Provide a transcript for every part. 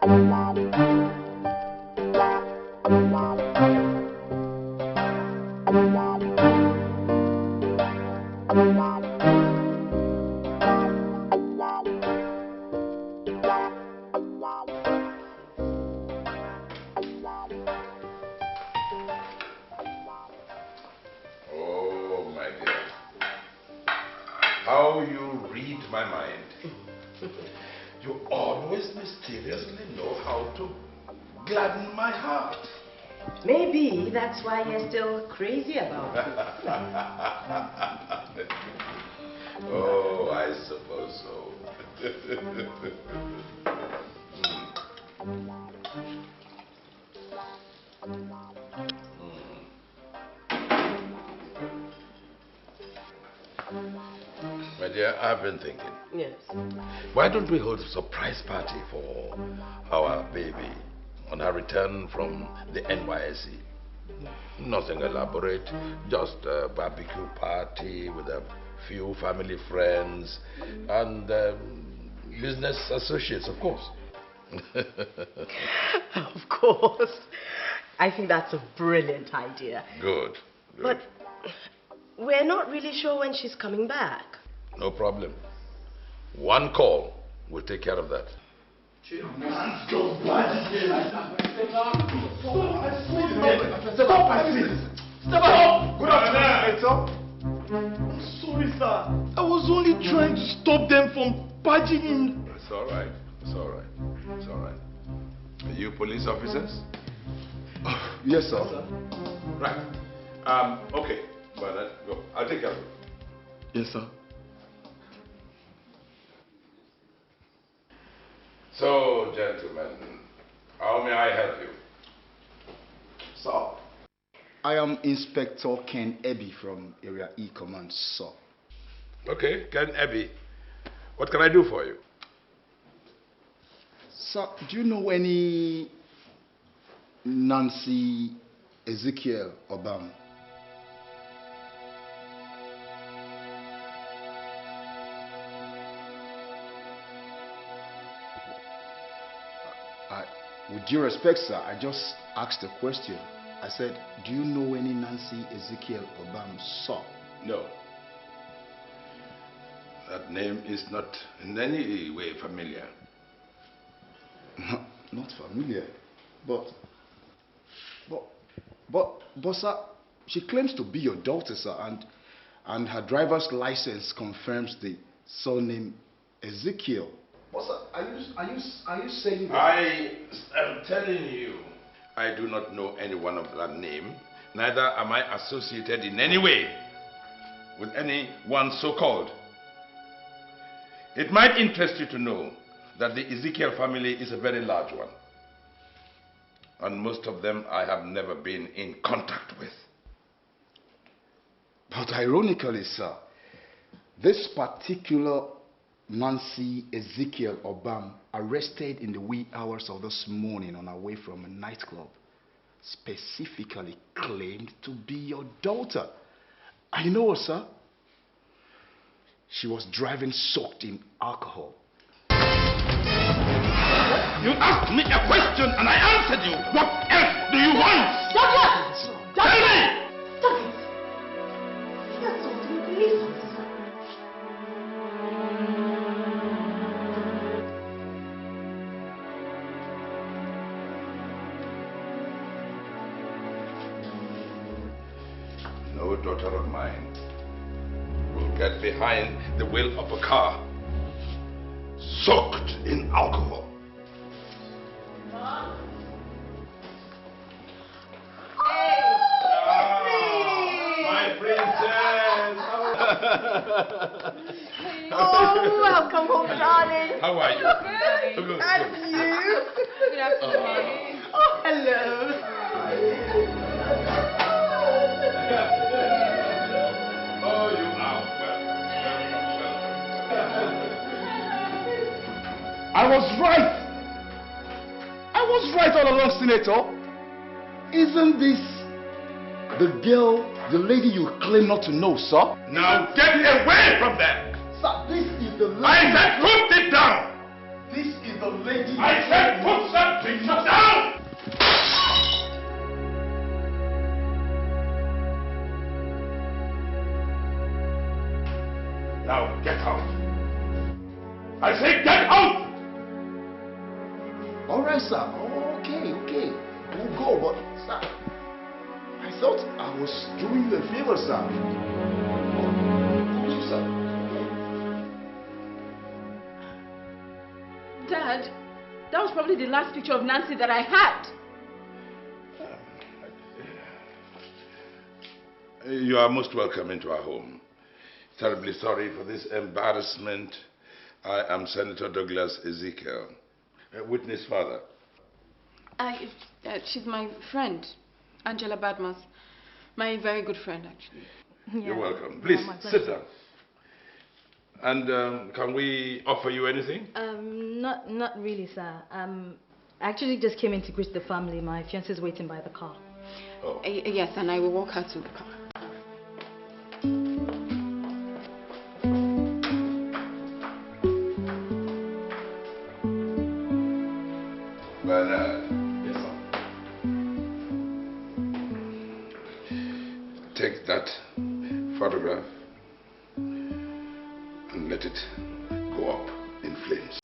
How you read my mind. You always mysteriously know how to gladden my heart. Maybe that's why you're still crazy about it. Oh, I suppose so. My dear, I've been thinking. Yes. Why don't we hold a surprise party for our baby on her return from the NYSC? Nothing elaborate, just a barbecue party with a few family friends and business associates, of course. Of course. I think that's a brilliant idea. Good. But we're not really sure when she's coming back. No problem. One call will take care of that. Stop up! Good afternoon, sir. I'm sorry, sir. I was only trying to stop them from barging in. It's all right. It's all right. It's all right. Are you police officers? Yes, sir. Right. Okay. But go. I'll take care of it. Yes, sir. So, gentlemen, how may I help you? Sir, I am Inspector Ken Ebby from Area E Command, sir. Okay, Ken Ebby. What can I do for you? Sir, do you know any Nancy Ezekiel Obama? With due respect, sir, I just asked a question. I said, do you know any Nancy Ezekiel Obama, sir? No. That name is not in any way familiar. Not familiar. But, sir, she claims to be your daughter, sir, and her driver's license confirms the surname Ezekiel. But sir, are you saying that? I am telling you, I do not know anyone of that name. Neither am I associated in any way with anyone so-called. It might interest you to know that the Ezekiel family is a very large one. And most of them I have never been in contact with. But ironically, sir, this particular Nancy Ezekiel Obama, arrested in the wee hours of this morning on her way from a nightclub, specifically claimed to be your daughter. And you know what, sir? She was driving soaked in alcohol. You asked me a question and I answered you. What else do you want? Stop it! Tell me! Stop it! You're assaulting a police officer. No daughter of mine will get behind the wheel of a car soaked in alcohol. My princess! Oh, welcome home, darling. How are you? Good. And you? Good afternoon. Oh, hello. Oh, you are welcome. I was right. I was right all along, Senator. Isn't this the girl, the lady you claim not to know, sir? Now get away from there! Sir, this is the lady. I said put it down! This is the lady. I said put that thing shut down! Now get out! I say get out! All right, sir. Okay. We'll go, but sir, I thought I was doing you a favor, sir. Thank you, sir. Dad, that was probably the last picture of Nancy that I had. You are most welcome into our home. Terribly sorry for this embarrassment. I am Senator Douglas Ezekiel, Whitney's father. She's my friend, Angela Badmus. My very good friend, actually. Yeah. You're welcome. Please, Yeah, sit down. And can we offer you anything? Not really, sir. I actually just came in to greet the family. My fiancé is waiting by the car. Oh. Yes, and I will walk her to the car. Bernard. Yes, sir. Take that photograph and let it go up in flames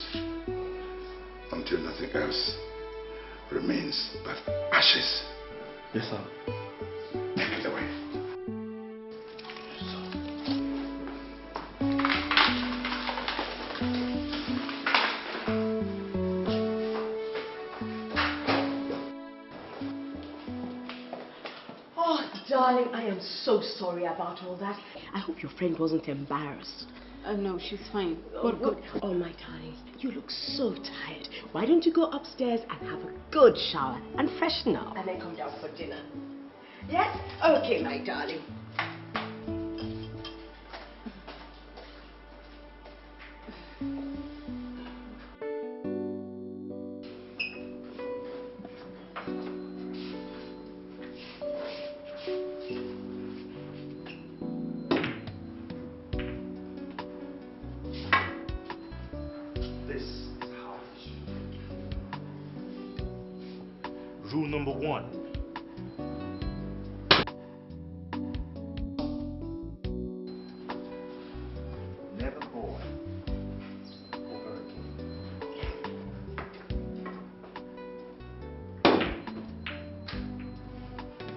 until nothing else remains but ashes. Yes, sir. Take it away. Oh, darling, I am so sorry about all that. I hope your friend wasn't embarrassed. No, she's fine. Oh, good. Oh, my darling, you look so tired. Why don't you go upstairs and have a good shower and freshen up? And then come down for dinner. Yes? Okay, my darling. Rule number 1. Never boil over again.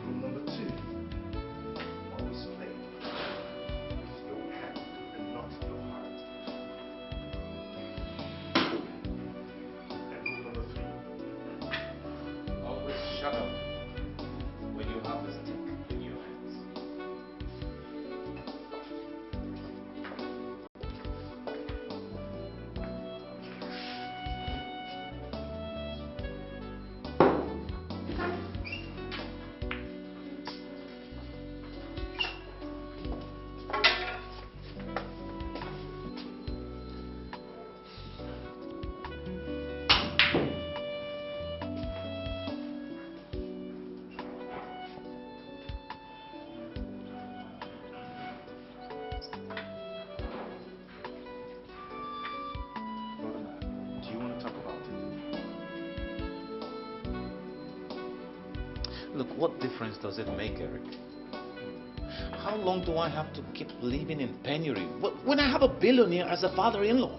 Rule number 2. Always play with your hand and not your heart. And rule number 3. Always shut up when you have the stick in your hands. Do you want to talk about it? Look, what difference does it make, Eric? How long do I have to keep living in penury when I have a billionaire as a father-in-law?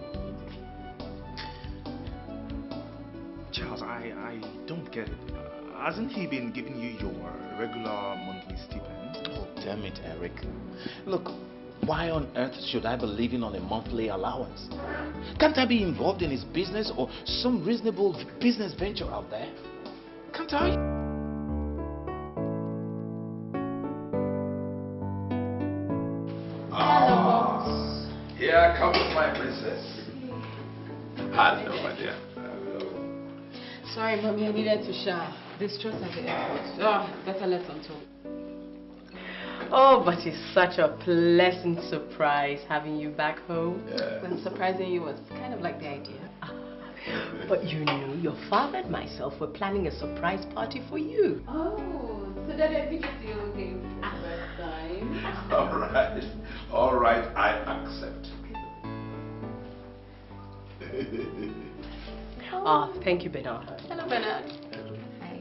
Charles, I don't get it. Hasn't he been giving you your regular monthly stipend? Oh, damn it, Eric. Look, why on earth should I be living on a monthly allowance? Can't I be involved in his business or some reasonable business venture out there? Can't I? Here comes my princess. Hello, my dear. Hello. Sorry, Mommy, I needed to shower. Distress at the airport. Better left untold. Oh, but it's such a pleasant surprise having you back home. When surprising you was kind of like the idea. But you knew your father and myself were planning a surprise party for you. Oh, so that I think it's you came first time. All right, I accept. Ah, thank you, Bernard. Hello, Bernard. Hi.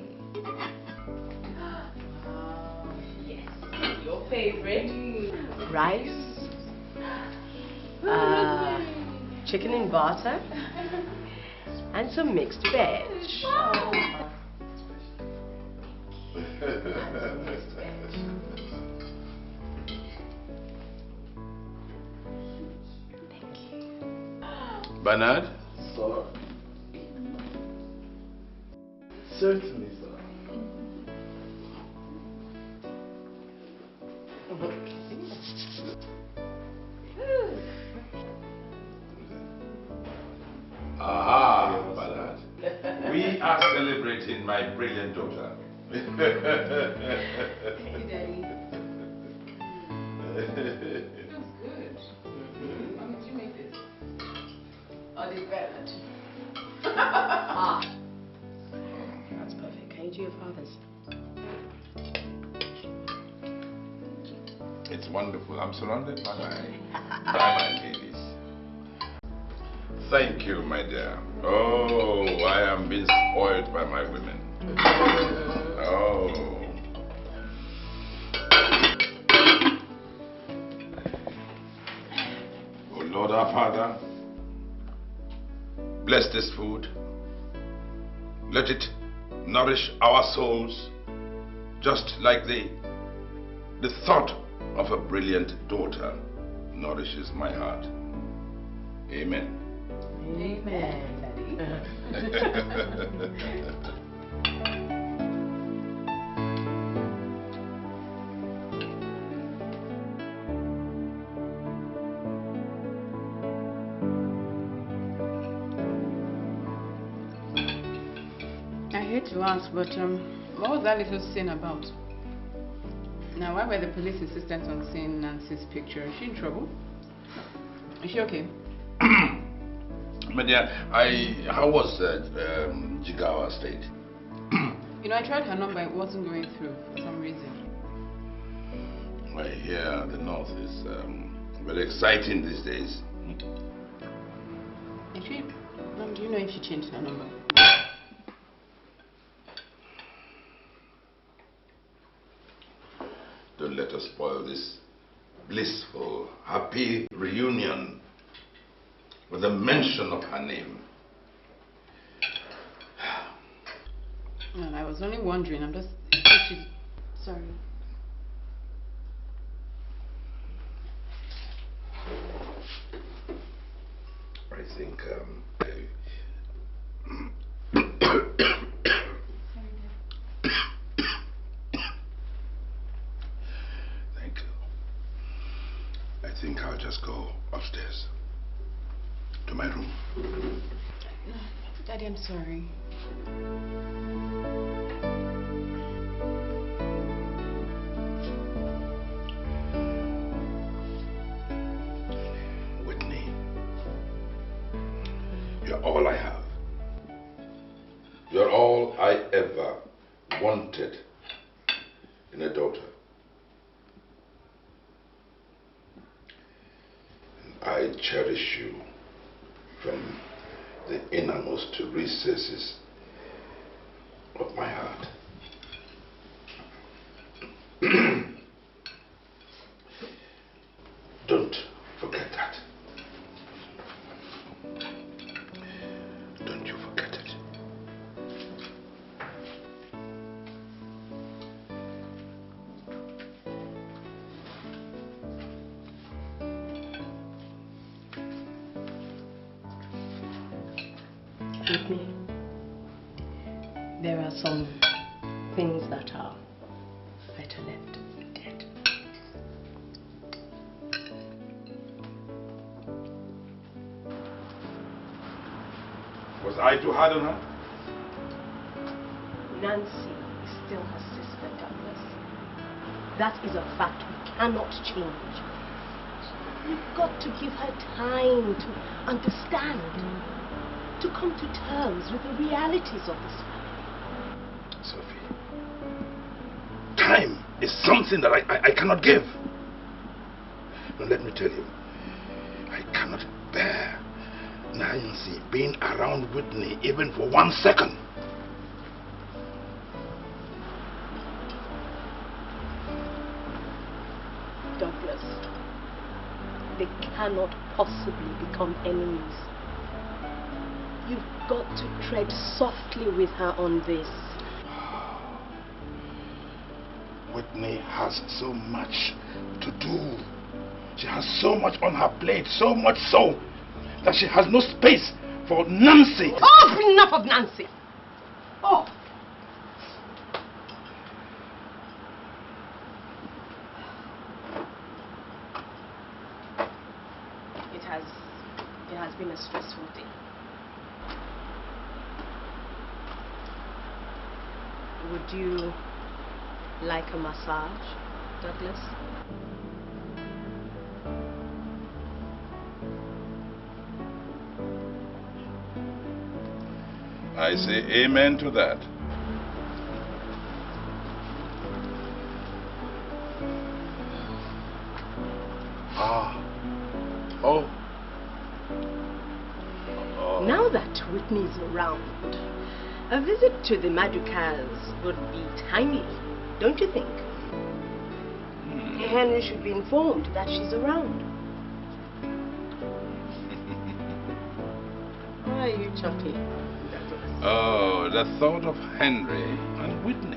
Yes, your favorite. Rice. Chicken and butter. And some mixed veg. Bernard? Sir? Certainly, sir. Aha, Bernard. We are celebrating my brilliant daughter. Thank you, Daddy. It looks good. Mommy, did you make this? Or did Bernard? That's perfect. Can you do your father's? It's wonderful. I'm surrounded by my ladies. Thank you, my dear. Oh, I am being spoiled by my women. Oh. Oh, Lord our Father, bless this food. Let it nourish our souls just like the thought of a brilliant daughter nourishes my heart. Amen. Amen. I hate to ask, but what was that little scene about? Now, why were the police insistent on seeing Nancy's picture? Is she in trouble? Is she okay? My dear, how was Jigawa State? You know, I tried her number, it wasn't going through for some reason. I hear the North is very exciting these days. If she, Mom, do you know if she changed her number? Don't let us spoil this blissful, happy reunion with a mention of her name. Well, I was only wondering, I'm just... She's... Sorry. I think thank you. I think I'll just go upstairs to my room. Daddy, I'm sorry. Whitney, you're all I have. You're all I ever wanted in a daughter. And I cherish you from the innermost recesses of my heart. Don't forget that. Don't you forget it. Whitney, there are some things that are better left dead. Was I too hard on her? Nancy is still her sister, Douglas. That is a fact we cannot change. We've got to give her time to understand, to come to terms with the realities of this family. Sophie, time is something that I cannot give. Now let me tell you, I cannot bear Nancy being around Whitney even for 1 second. cannot possibly become enemies. You've got to tread softly with her on this. Whitney has so much to do. She has so much on her plate, so much so that she has no space for Nancy. Oh, enough of Nancy! Oh! It has been a stressful day. Would you like a massage, Douglas? I say amen to that. Now that Whitney is around, a visit to the Madukars would be timely, don't you think? Henry should be informed that she's around. Why are you chuckling? Oh, the thought of Henry and Whitney.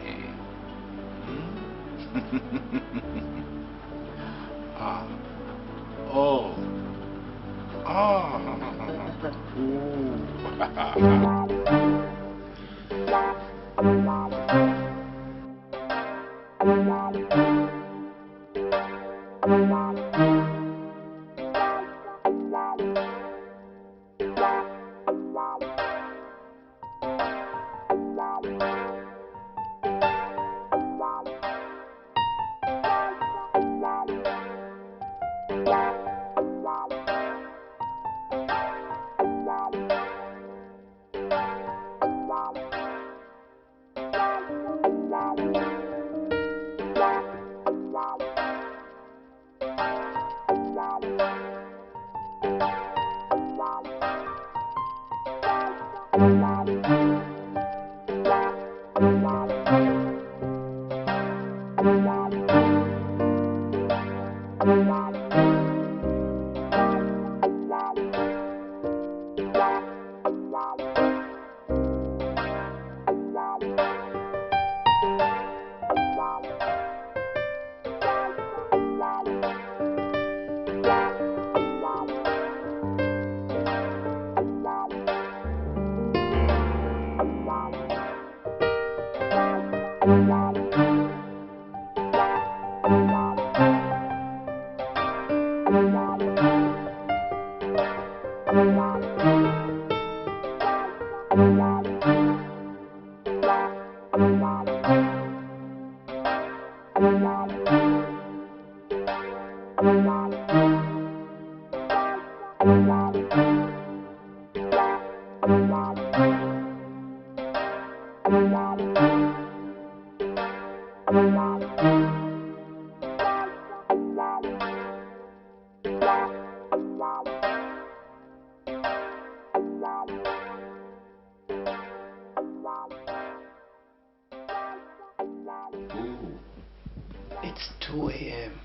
It's 2 a.m.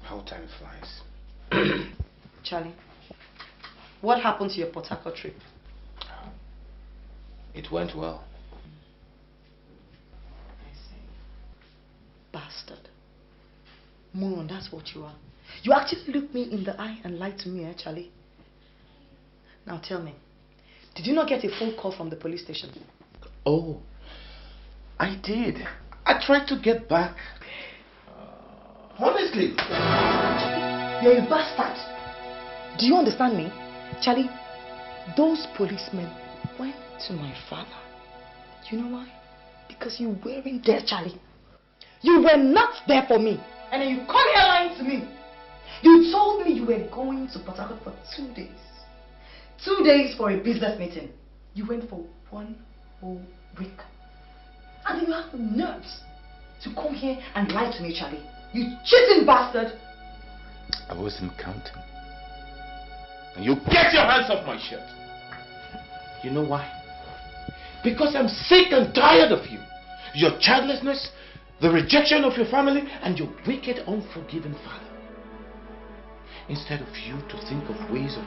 How time flies. Charlie, what happened to your Port Harcourt trip? It went well. I see. Bastard. Moron, that's what you are. You actually looked me in the eye and lied to me, Charlie? Now tell me, did you not get a phone call from the police station? Oh, I did. I tried to get back. Honestly. You're a bastard. Do you understand me? Charlie, those policemen went to my father. You know why? Because you weren't there, Charlie. You were not there for me. And then you come here lying to me. You told me you were going to Port Harcourt for 2 days. 2 days for a business meeting. You went for 1 whole week. And then you have the nerves to come here and lie to me, Charlie. You cheating bastard! I wasn't counting. And you get your hands off my shirt. You know why? Because I'm sick and tired of you. Your childlessness, the rejection of your family, and your wicked, unforgiving father. instead of you to think of ways of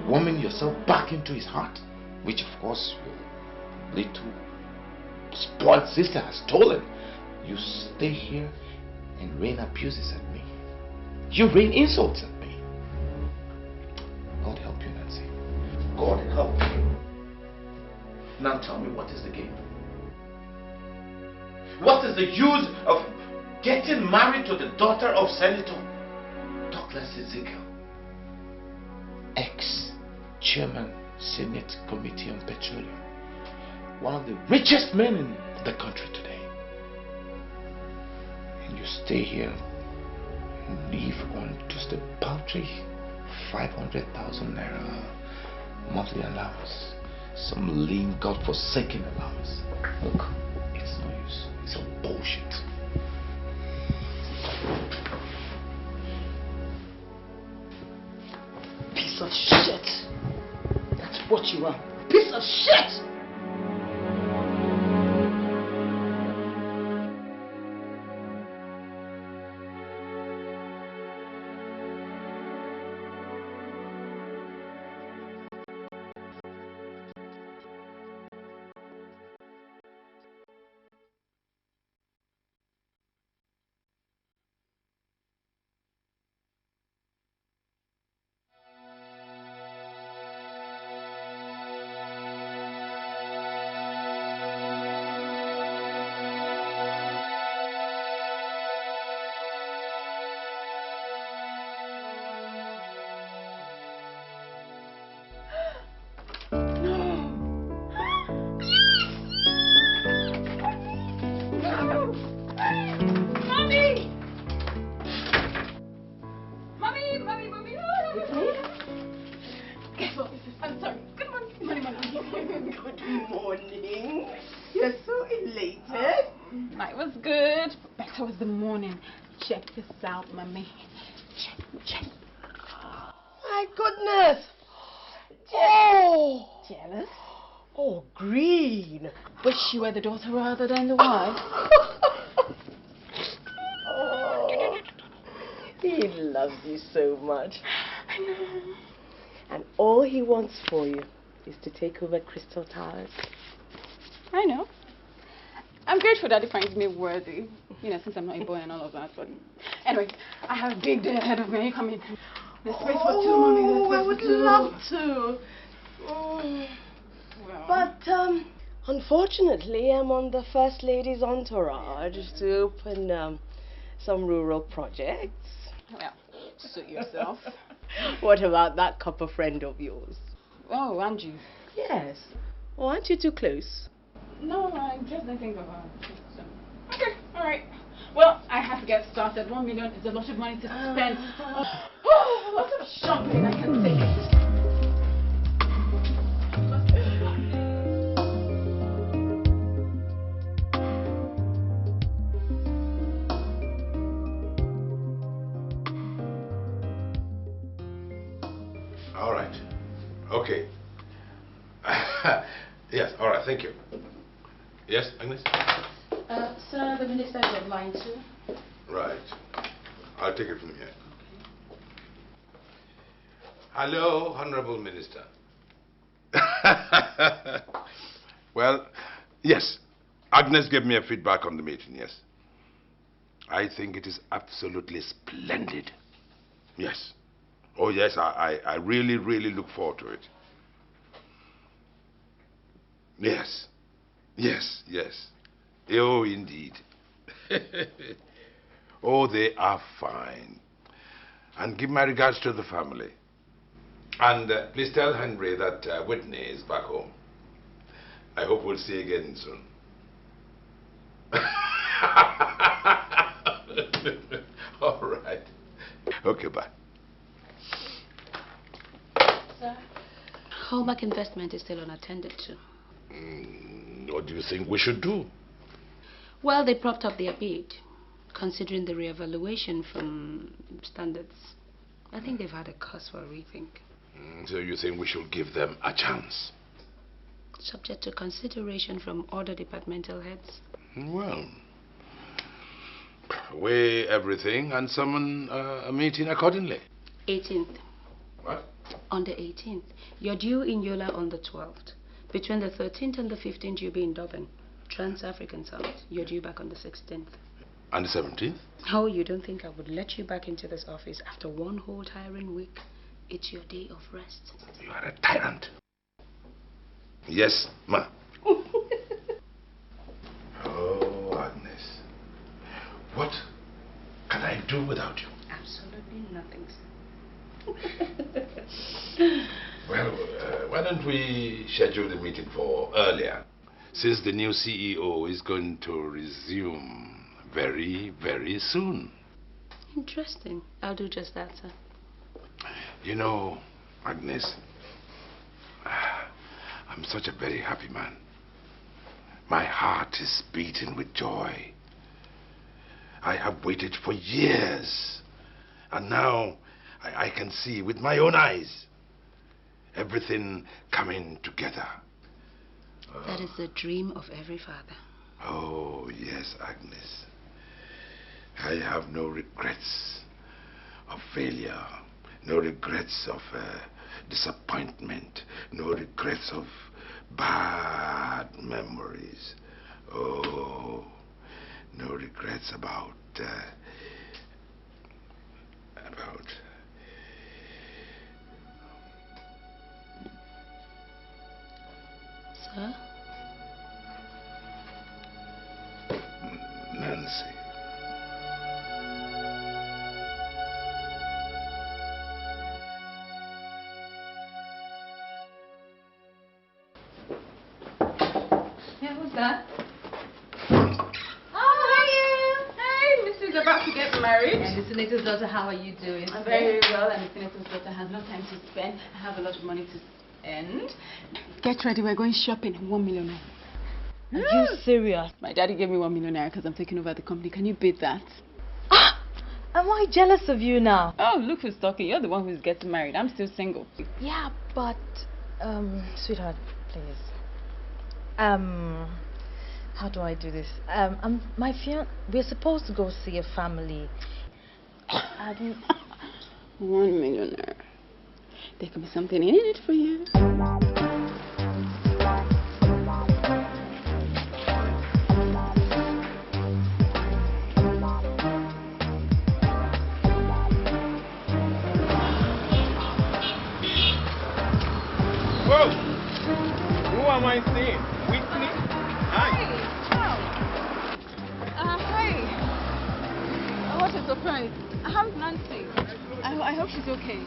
warming yourself back into his heart, which of course your little spoiled sister has stolen. You stay here and rain abuses at me. You rain insults at me. God help you, Nancy. God help you. Now tell me, what is the game? What is the use of getting married to the daughter of Senator Douglas Ezekiel, ex-chairman Senate Committee on Petroleum, one of the richest men in the country today? And you stay here and live on just a paltry 500,000 naira monthly allowance, some lean, God-forsaken allowance. Look, it's no use. It's all bullshit. Piece of shit. That's what you are. Piece of shit! Mommy. Check. My goodness. Oh. Jealous? Oh, green. Wish you were the daughter rather than the wife. Oh. He loves you so much. I know. And all he wants for you is to take over Crystal Towers. I know. I'm grateful that he finds me worthy. You know, since I'm not a boy and all of that. But anyway, I have a big day ahead of me. Come in. There's space for two, Mommy. Oh, I would love to. Well. But, unfortunately, I'm on the First Lady's entourage to open some rural projects. Well, suit yourself. What about that copper friend of yours? Oh, Angie. Yes. Oh, aren't you too close? No, I just didn't think of her. So. Okay, alright. Well, I have to get started. 1 million is a lot of money to spend. Oh, lots of shopping, I can take it. All right. Okay. Yes, all right, thank you. Yes, Agnes? Sir, the minister is on line 2. Right. I'll take it from here. Okay. Hello, Honorable Minister. Well, yes. Agnes gave me a feedback on the meeting, yes. I think it is absolutely splendid. Yes. Oh, yes, I really, really look forward to it. Yes. Yes, yes. Oh, indeed. Oh, they are fine. And give my regards to the family. And please tell Henry that Whitney is back home. I hope we'll see again soon. All right. Okay, bye. Sir, Hallmark investment is still unattended to. What do you think we should do? Well, they propped up their bid, considering the reevaluation from standards. I think they've had a cause for a rethink. So you think we should give them a chance? Subject to consideration from other departmental heads. Well, weigh everything and summon a meeting accordingly. 18th. What? On the 18th. You're due in Yola on the 12th. Between the 13th and the 15th, you'll be in Durban. Trans-African Summit. You're due back on the 16th. And the 17th? Oh, you don't think I would let you back into this office after one whole tiring week? It's your day of rest. You are a tyrant. Yes, ma. Oh, Agnes. What can I do without you? Absolutely nothing, sir. Well, why don't we schedule the meeting for earlier? Since the new CEO is going to resume very, very soon. Interesting. I'll do just that, sir. You know, Agnes, I'm such a very happy man. My heart is beating with joy. I have waited for years, and now I can see with my own eyes everything coming together. That is the dream of every father. Oh, yes, Agnes. I have no regrets of failure, no regrets of disappointment, no regrets of bad memories. Oh, no regrets about Sir? Nancy. Yeah, who's that? Oh, hey, Mrs. about to get married. And the senator's daughter, how are you doing? I'm very well, and the senator's daughter has no time to spend. I have a lot of money to spend. Get ready, we're going shopping. 1 million naira. Are you serious? My daddy gave me 1 million naira because I'm taking over the company. Can you beat that? Ah! Am I jealous of you now? Oh, look who's talking. You're the one who's getting married. I'm still single. Yeah, but, sweetheart, please. How do I do this? My we're supposed to go see a family. I don't... 1 million naira. There could be something in it for you. Whoa! Who am I seeing? Whitney? Hi. Hi. What a surprise. How's Nancy? I hope she's okay.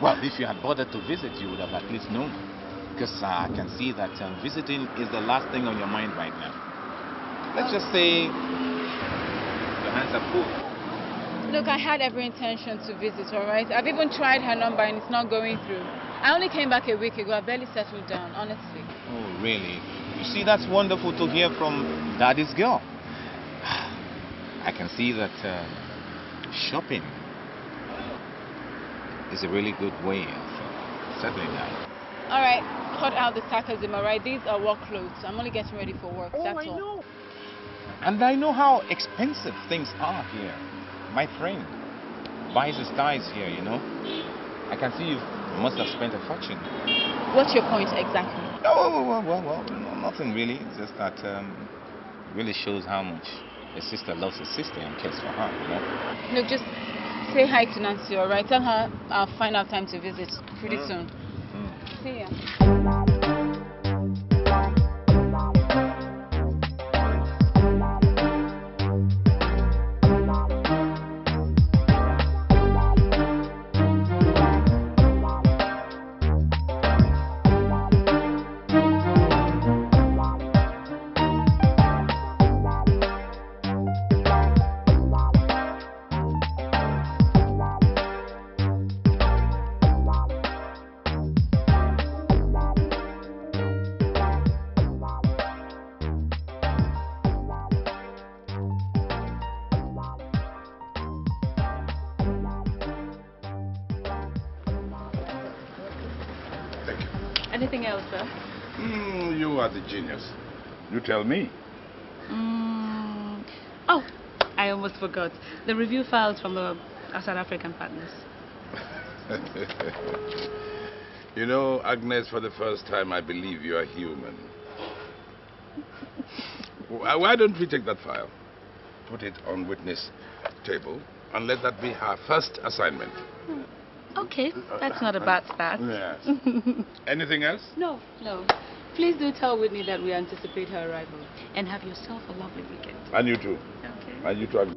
Well, if you had bothered to visit, you would have at least known. Because I can see that visiting is the last thing on your mind right now. Let's just say your hands are full. Look, I had every intention to visit, alright? I've even tried her number and it's not going through. I only came back a week ago. I barely settled down, honestly. Oh, really? You see, that's wonderful to hear from Daddy's girl. I can see that shopping is a really good way of settling down. Alright, cut out the sarcasm, alright? These are work clothes. I'm only getting ready for work, that's all. Know. And I know how expensive things are here. My friend buys his ties here, you know. I can see you must have spent a fortune. What's your point exactly? Oh, well, no, nothing really. It's just that it really shows how much a sister loves a sister and cares for her, you know. Look, just say hi to Nancy, alright? Tell her I'll find out time to visit pretty soon. See ya. Anything else, sir? You are the genius. You tell me. Oh, I almost forgot. The review files from the our South African partners. You know, Agnes, for the first time, I believe you are human. Why don't we take that file, put it on Whitney's table, and let that be her first assignment? Okay, that's not a bad start. Yes. Anything else? No. Please do tell Whitney that we anticipate her arrival. And have yourself a lovely weekend. And you too. Okay. And you too, Agnes.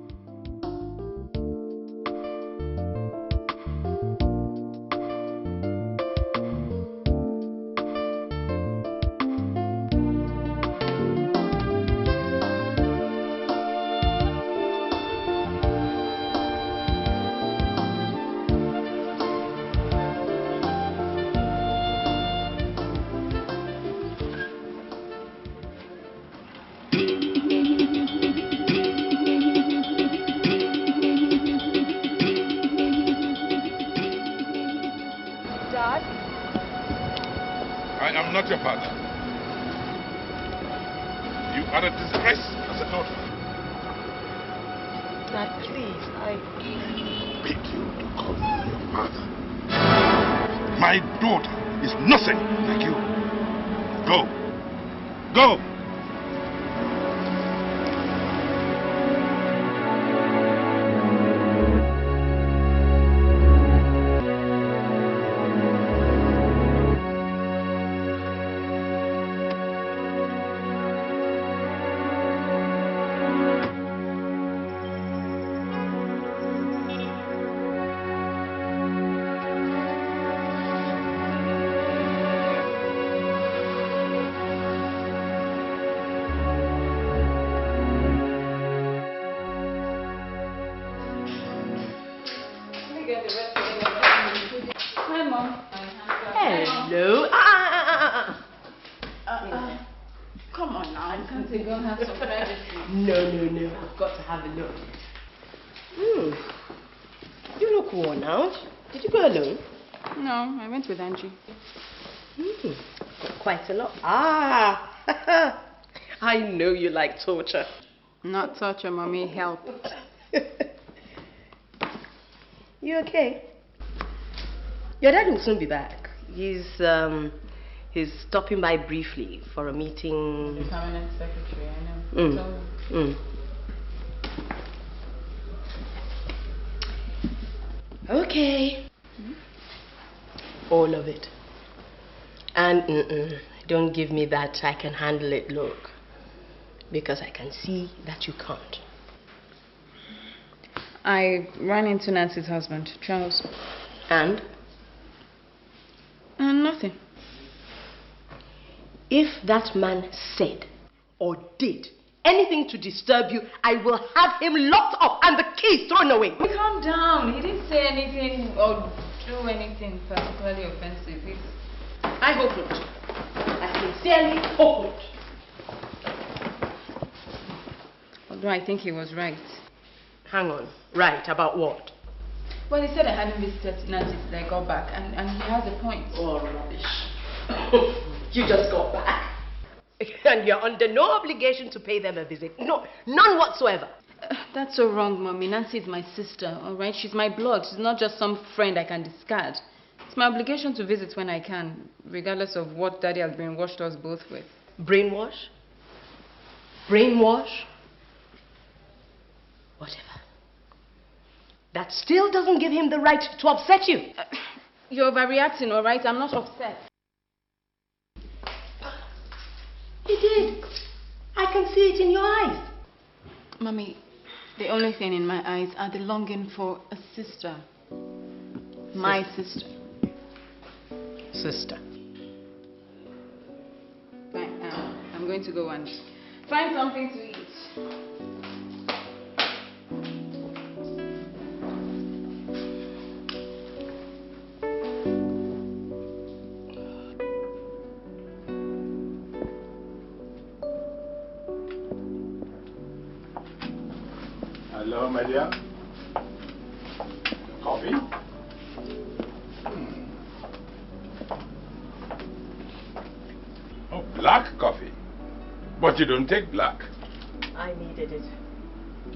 I'm not your father. You are a disgrace as a daughter. Dad, please, I beg you to call me your father. My daughter is nothing like you. Go. Go. Hi, Mom. Hello. Come on now. Can't we go and have some privacy? No. I've got to have a look. You look worn out. Did you go alone? No, I went with Angie. Quite a lot. I know you like torture. Not torture, Mommy. Help. You okay? Your dad will soon be back. He's stopping by briefly for a meeting. The permanent secretary, I know. Okay. All of it. And don't give me that I can handle it look. Because I can see that you can't. I ran into Nancy's husband, Charles. And? Nothing. If that man said or did anything to disturb you, I will have him locked up and the keys thrown away. Calm down. He didn't say anything or do anything particularly offensive. I hope not. I sincerely hope not. Although I think he was right. Hang on. Right, about what? Well, he said I hadn't visited Nancy till I got back, and he has a point. Oh, rubbish. You just got back. And you're under no obligation to pay them a visit. No, none whatsoever. That's so wrong, Mommy. Nancy is my sister, all right? She's my blood. She's not just some friend I can discard. It's my obligation to visit when I can, regardless of what Daddy has brainwashed us both with. Brainwash? Brainwash? Whatever. That still doesn't give him the right to upset you. You're overreacting, all right? I'm not upset. He did. I can see it in your eyes. Mommy, the only thing in my eyes are the longing for a sister. My sister. Sister. Fine, I'm going to go and find something to eat. Hello, my dear. Coffee? Oh, black coffee. But you don't take black. I needed it.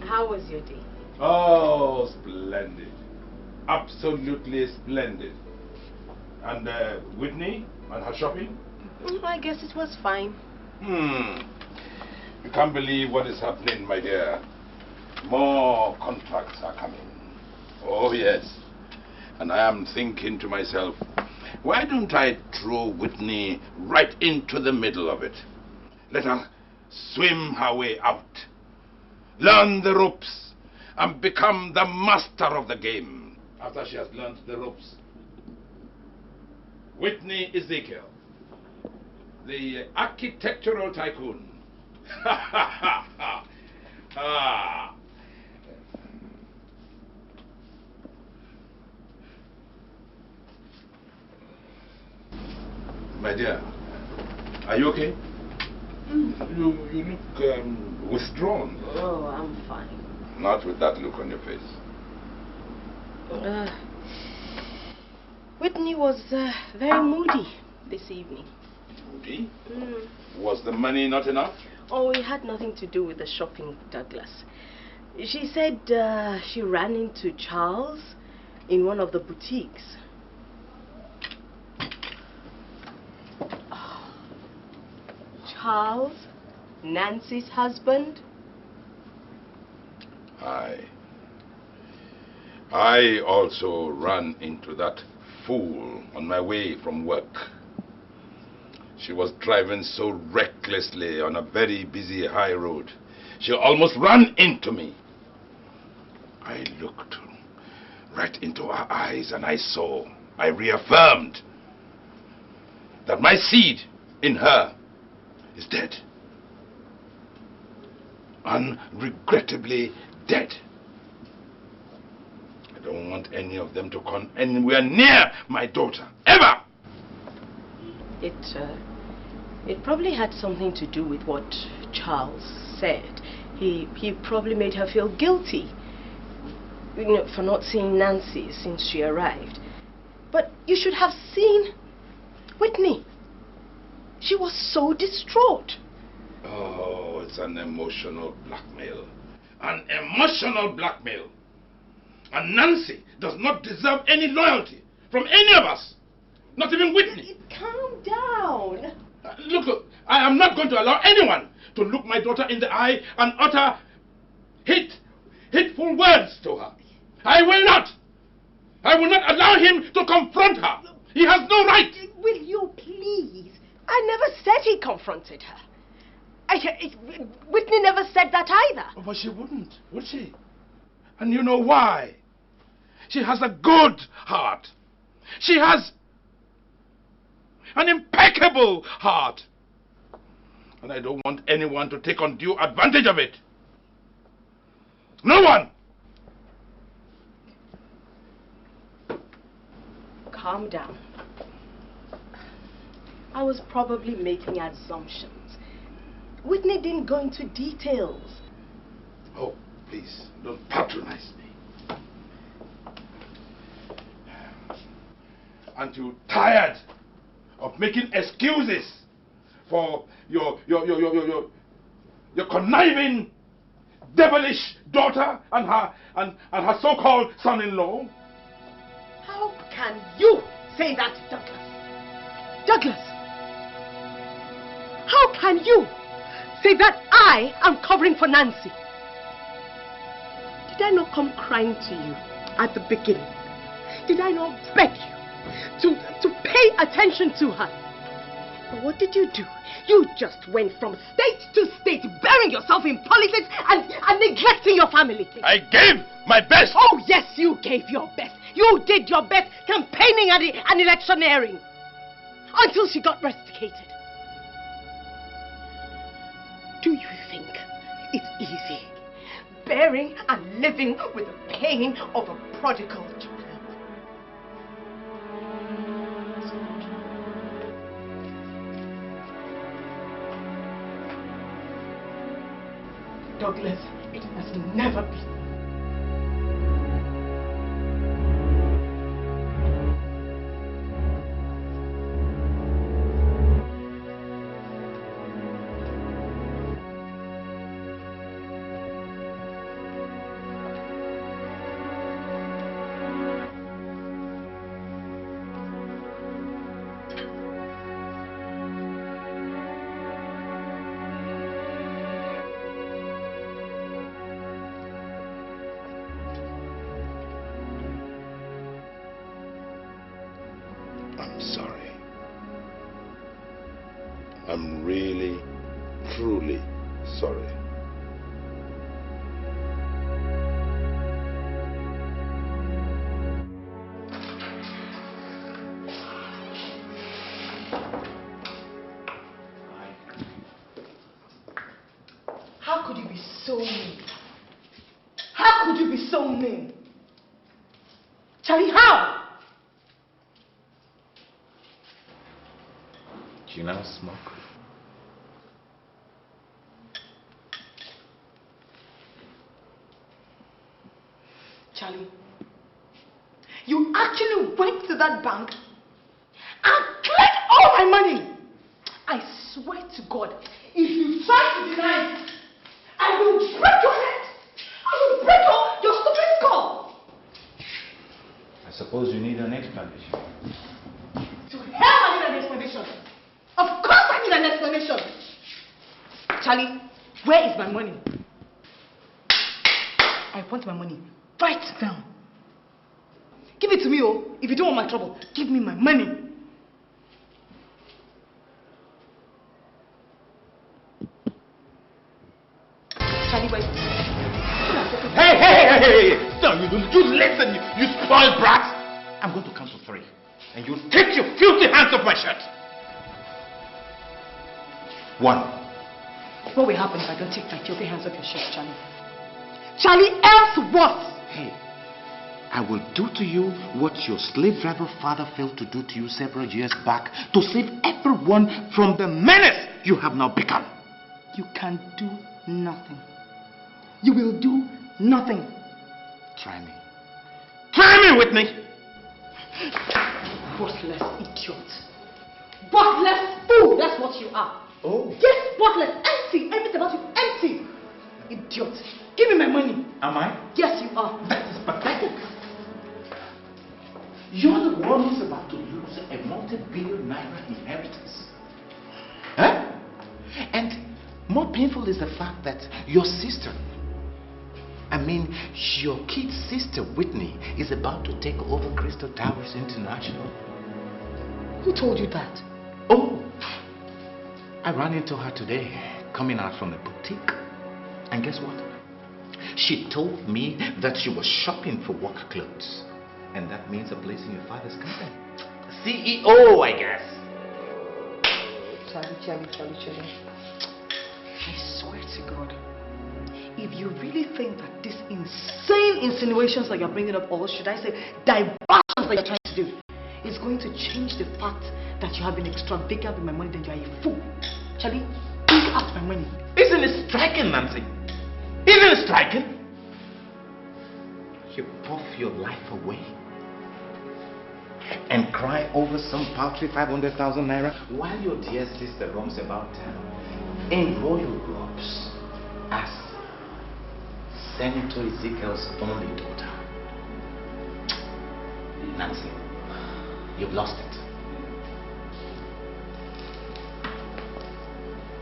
How was your day? Oh, splendid. absolutely splendid. And Whitney and her shopping? I guess it was fine. You can't believe what is happening, my dear. More contracts are coming. Oh, yes. And I am thinking to myself, why don't I throw Whitney right into the middle of it? Let her swim her way out, learn the ropes, and become the master of the game. After she has learned the ropes, Whitney Ezekiel, the architectural tycoon. My dear, are you okay? You look withdrawn. Oh, I'm fine. Not with that look on your face. Whitney was very moody this evening. Moody? Was the money not enough? Oh, it had nothing to do with the shopping, Douglas. She said she ran into Charles in one of the boutiques. Oh. Charles? Nancy's husband? I also ran into that fool on my way from work. She was driving so recklessly on a very busy high road. She almost ran into me. I looked right into her eyes and I reaffirmed that my seed in her is dead. Unregrettably dead. I don't want any of them to come anywhere near my daughter, ever! It probably had something to do with what Charles said. He probably made her feel guilty, for not seeing Nancy since she arrived. But you should have seen Whitney. She was so distraught. Oh, it's an emotional blackmail. An emotional blackmail. And Nancy does not deserve any loyalty from any of us. Not even Whitney. Calm down. Look, I am not going to allow anyone to look my daughter in the eye and utter hateful words to her. I will not. I will not allow him to confront her. He has no right. Will you please? I never said he confronted her. Whitney never said that either. Oh, but she wouldn't, would she? And you know why? She has a good heart. She has an impeccable heart. And I don't want anyone to take undue advantage of it. No one. Calm down. I was probably making assumptions. Whitney didn't go into details. Oh, please, don't patronize me. Aren't you tired of making excuses for your conniving, devilish daughter and her so-called son-in-law? How can you say that, Douglas? Douglas! How can you say that I am covering for Nancy? Did I not come crying to you at the beginning? Did I not beg you to pay attention to her? But what did you do? You just went from state to state, burying yourself in politics and neglecting your family. I gave my best. Oh, yes, you gave your best. You did your best campaigning and electioneering until she got rusticated. Do you think it's easy bearing and living with the pain of a prodigal child? Douglas, it must never be. I'm really, truly sorry. How could you be so mean? How could you be so mean? Charlie, how? Do you now smoke? Charlie, you actually went to that bank and cleared all my money. I swear to God, if you try to deny it, I will break your head. I will break your stupid skull. I suppose you need an explanation. To hell I need an explanation. Of course I need an explanation. Charlie, where is my money? I want my money right now. Give it to me, oh. If you don't want my trouble, give me my money. Charlie, wait. Hey! No, you listen, you spoiled brat! I'm going to count to 3. And you take your filthy hands off my shirt. 1. What will happen if I don't take my filthy hands off your shirt, Charlie? Charlie, else what? Hey, I will do to you what your slave driver father failed to do to you several years back to save everyone from the menace you have now become. You can do nothing. You will do nothing. Try me. Try me, Whitney! Worthless idiot. Worthless fool, that's what you are. Oh. Yes, worthless, empty. Everything about you, empty. Idiot. Give me my money. Am I? Yes, you are. That is pathetic. You're the one who's about to lose a multi-billion naira inheritance. Huh? And more painful is the fact that your sister, your kid sister Whitney, is about to take over Crystal Towers International. Who told you that? Oh, I ran into her today, coming out from a boutique. And guess what? She told me that she was shopping for work clothes. And that means a place in your father's company. CEO, I guess. Charlie. I swear to God, if you really think that these insane insinuations that you're bringing up, or should I say diversions that you're trying to do, is going to change the fact that you have been extravagant with my money, then you are a fool. Charlie, bring out my money. Isn't it striking, Nancy? Isn't it striking? You puff your life away and cry over some paltry 500,000 naira while your dear sister roams about town in royal robes as Senator Ezekiel's only daughter. Nancy, you've lost it.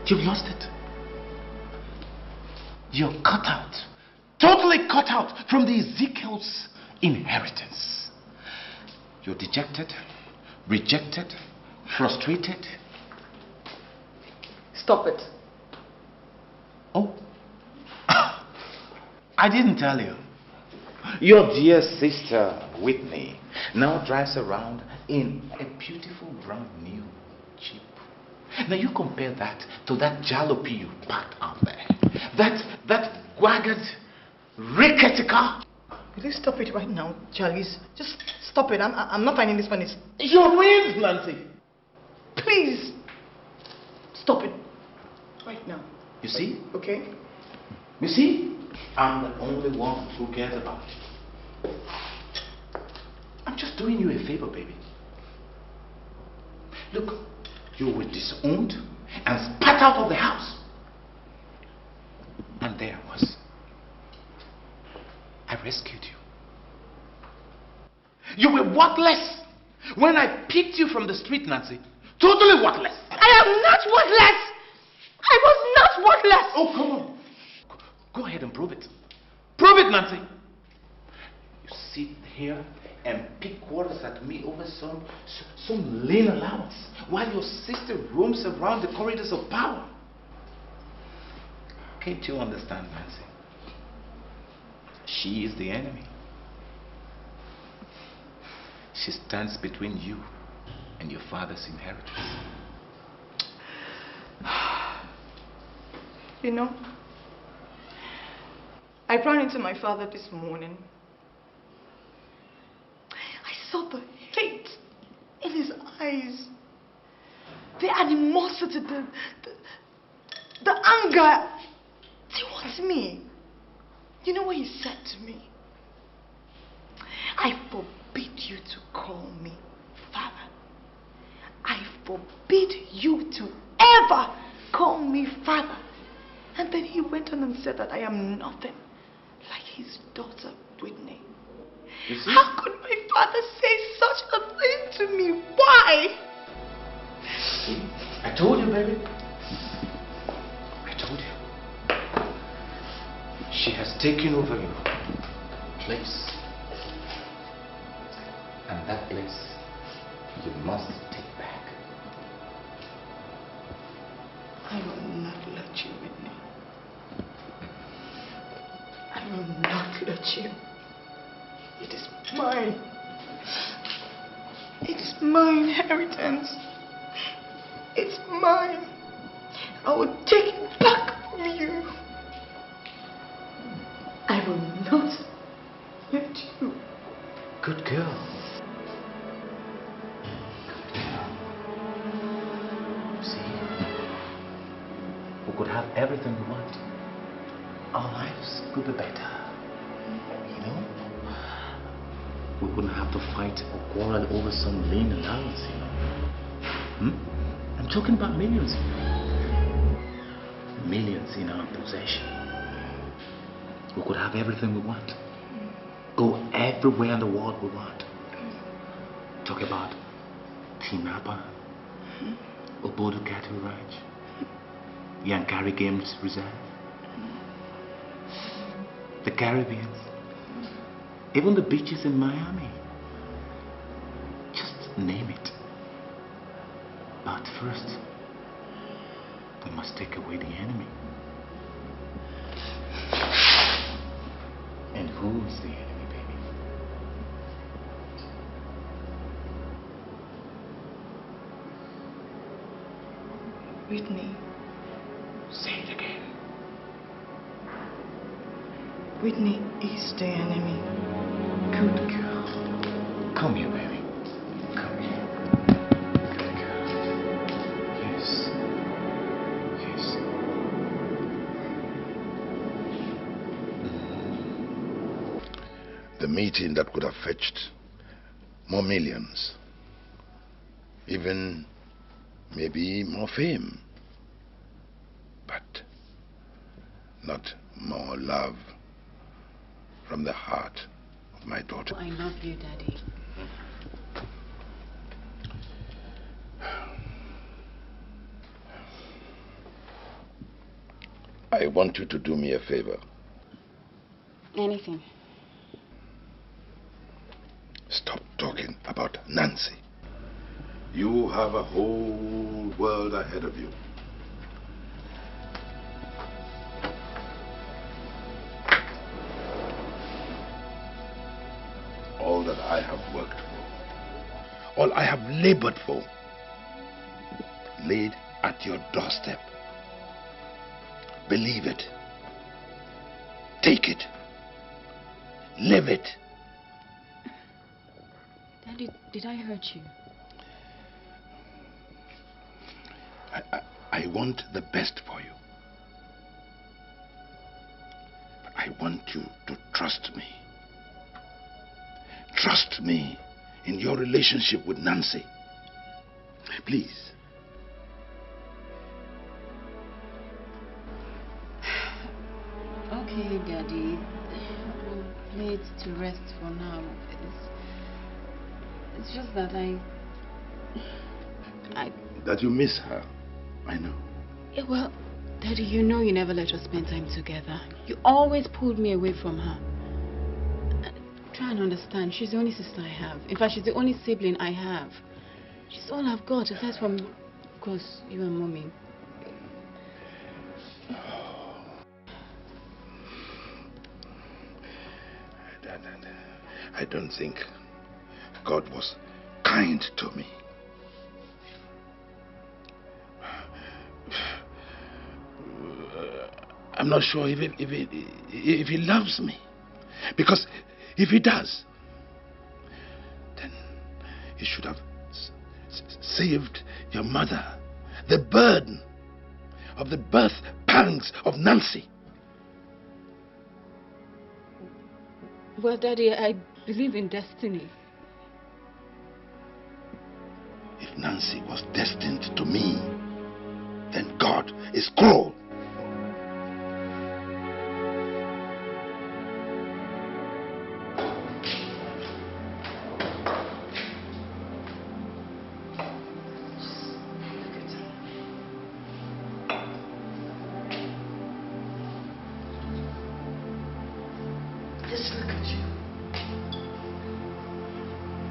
You've lost it. You're cut out. Totally cut out from the Ezekiel's inheritance. You're dejected, rejected, frustrated. Stop it. Oh. I didn't tell you. Your dear sister Whitney now drives around in a beautiful brand new Jeep. Now you compare that to that jalopy you packed out there. That wagged, rickety car. Will you stop it right now, Charlie? Just stop it. I'm not finding this funny. Your wins, Nancy. Please. Stop it. Right now. You see? Okay. You see? I'm the only one who cares about it. I'm just doing you a favor, baby. Look, you were disowned and spat out of the house. And there I was. I rescued you. You were worthless when I picked you from the street, Nancy. Totally worthless. I am not worthless. I was not worthless. Oh, come on. Go ahead and prove it. Prove it, Nancy. You sit here and pick quarters at me over some lean allowance while your sister roams around the corridors of power. Can't you understand, Nancy? She is the enemy. She stands between you and your father's inheritance. You know, I ran into my father this morning. I saw the hate in his eyes, the animosity, the anger towards me. You know what he said to me? I forbid you to call me father. I forbid you to ever call me father. And then he went on and said that I am nothing like his daughter, Whitney. You see? How could my father say such a thing to me? Why? See? I told you, baby. I told you. She has taken over your place. And that place you must take back. I will not let you, Whitney. I will not let you. It is mine. It is my inheritance. It's mine. I will take it back from you. I will not let you. Good girl. We could have everything we want. Our lives could be better. You know? We wouldn't have to fight or quarrel over some lean allowance, you know. I'm talking about millions. Millions in our possession. We could have everything we want. Go everywhere in the world we want. Talk about Tinapa, Obodo Cattle Ranch, Yankari Games Reserve, the Caribbean, even the beaches in Miami. Just name it. But first, we must take away the enemy. And who is the enemy, baby? Whitney. Say it again. Whitney is the enemy. Good girl. Come here, baby. Come here. Good girl. Yes. Yes. The meeting that could have fetched more millions, even maybe more fame, but not more love from the heart of my daughter. I love you, Daddy. I want you to do me a favor. Anything. Stop talking about Nancy. You have a whole world ahead of you. All that I have worked for, all I have labored for, laid at your doorstep. Believe it. Take it. Live it. Daddy, did I hurt you? I want the best for you. But I want you to trust me. Trust me in your relationship with Nancy. Please. Okay, Daddy. We'll lay it to rest for now. It's just that That you miss her, I know. Yeah, well, Daddy, you know you never let us spend time together. You always pulled me away from her. Try and understand, she's the only sister I have. In fact, she's the only sibling I have. She's all I've got, aside from, of course, you and Mommy. I don't think God was kind to me. I'm not sure if he loves me. Because if he does, then he should have saved your mother the burden of the birth pangs of Nancy. Well, Daddy, I believe in destiny. If Nancy was destined to me, then God is cruel.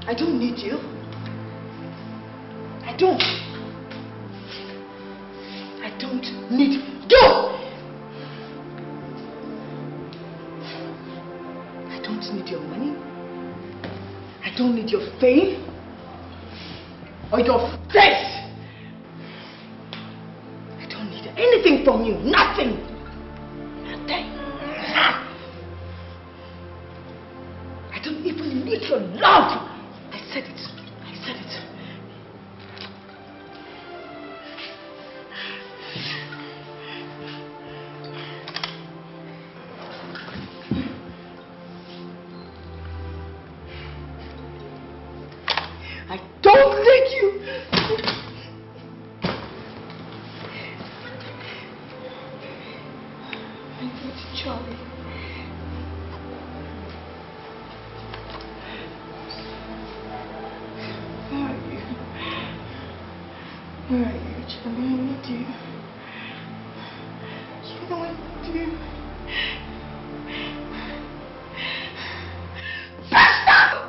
I don't need you. I don't need you. I don't need your money. I don't need your fame or your face. I don't need anything from you. Nothing. Nothing. I don't even need your love. I said it. I said it. I don't need you. I need Charlie. Where are you, Charlie? I need you. Charlie, I need you. Bastard!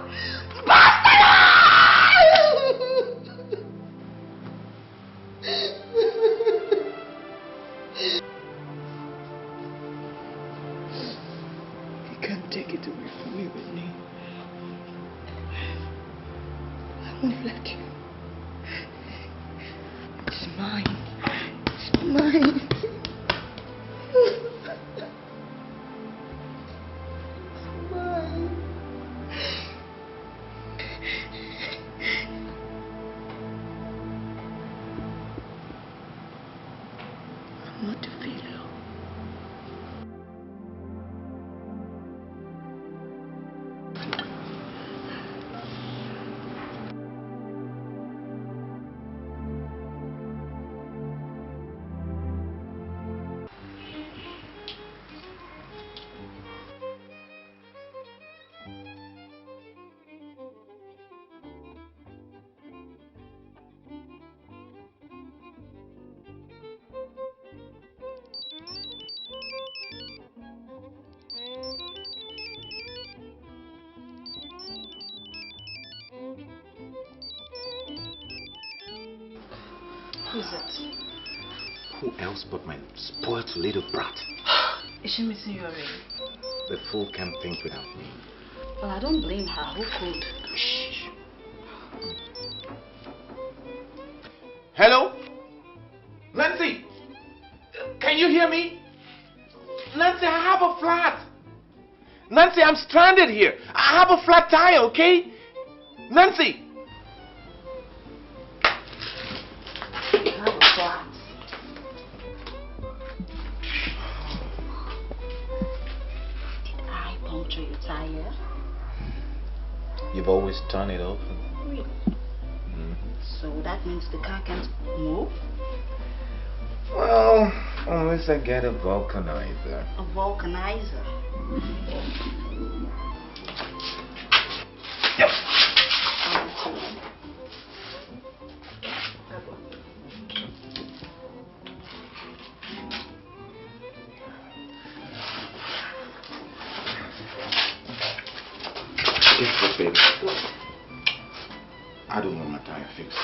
Bastard! You can't take it away from me, Whitney. I won't let you. It's mine. It's mine. It's mine. I'm not a failure. Who is it? Who else but my spoiled little brat? Is she missing you already? The fool can't think without me. Well, I don't blame her. Who could? Shh. Hello? Nancy? Can you hear me? Nancy, I have a flat. Nancy, I'm stranded here. I have a flat tire, okay? Nancy! Tire. You've always turned it off. Really? So that means the car can't move? Well, unless I get a vulcanizer. A vulcanizer? Yep. I don't want my tire fixed.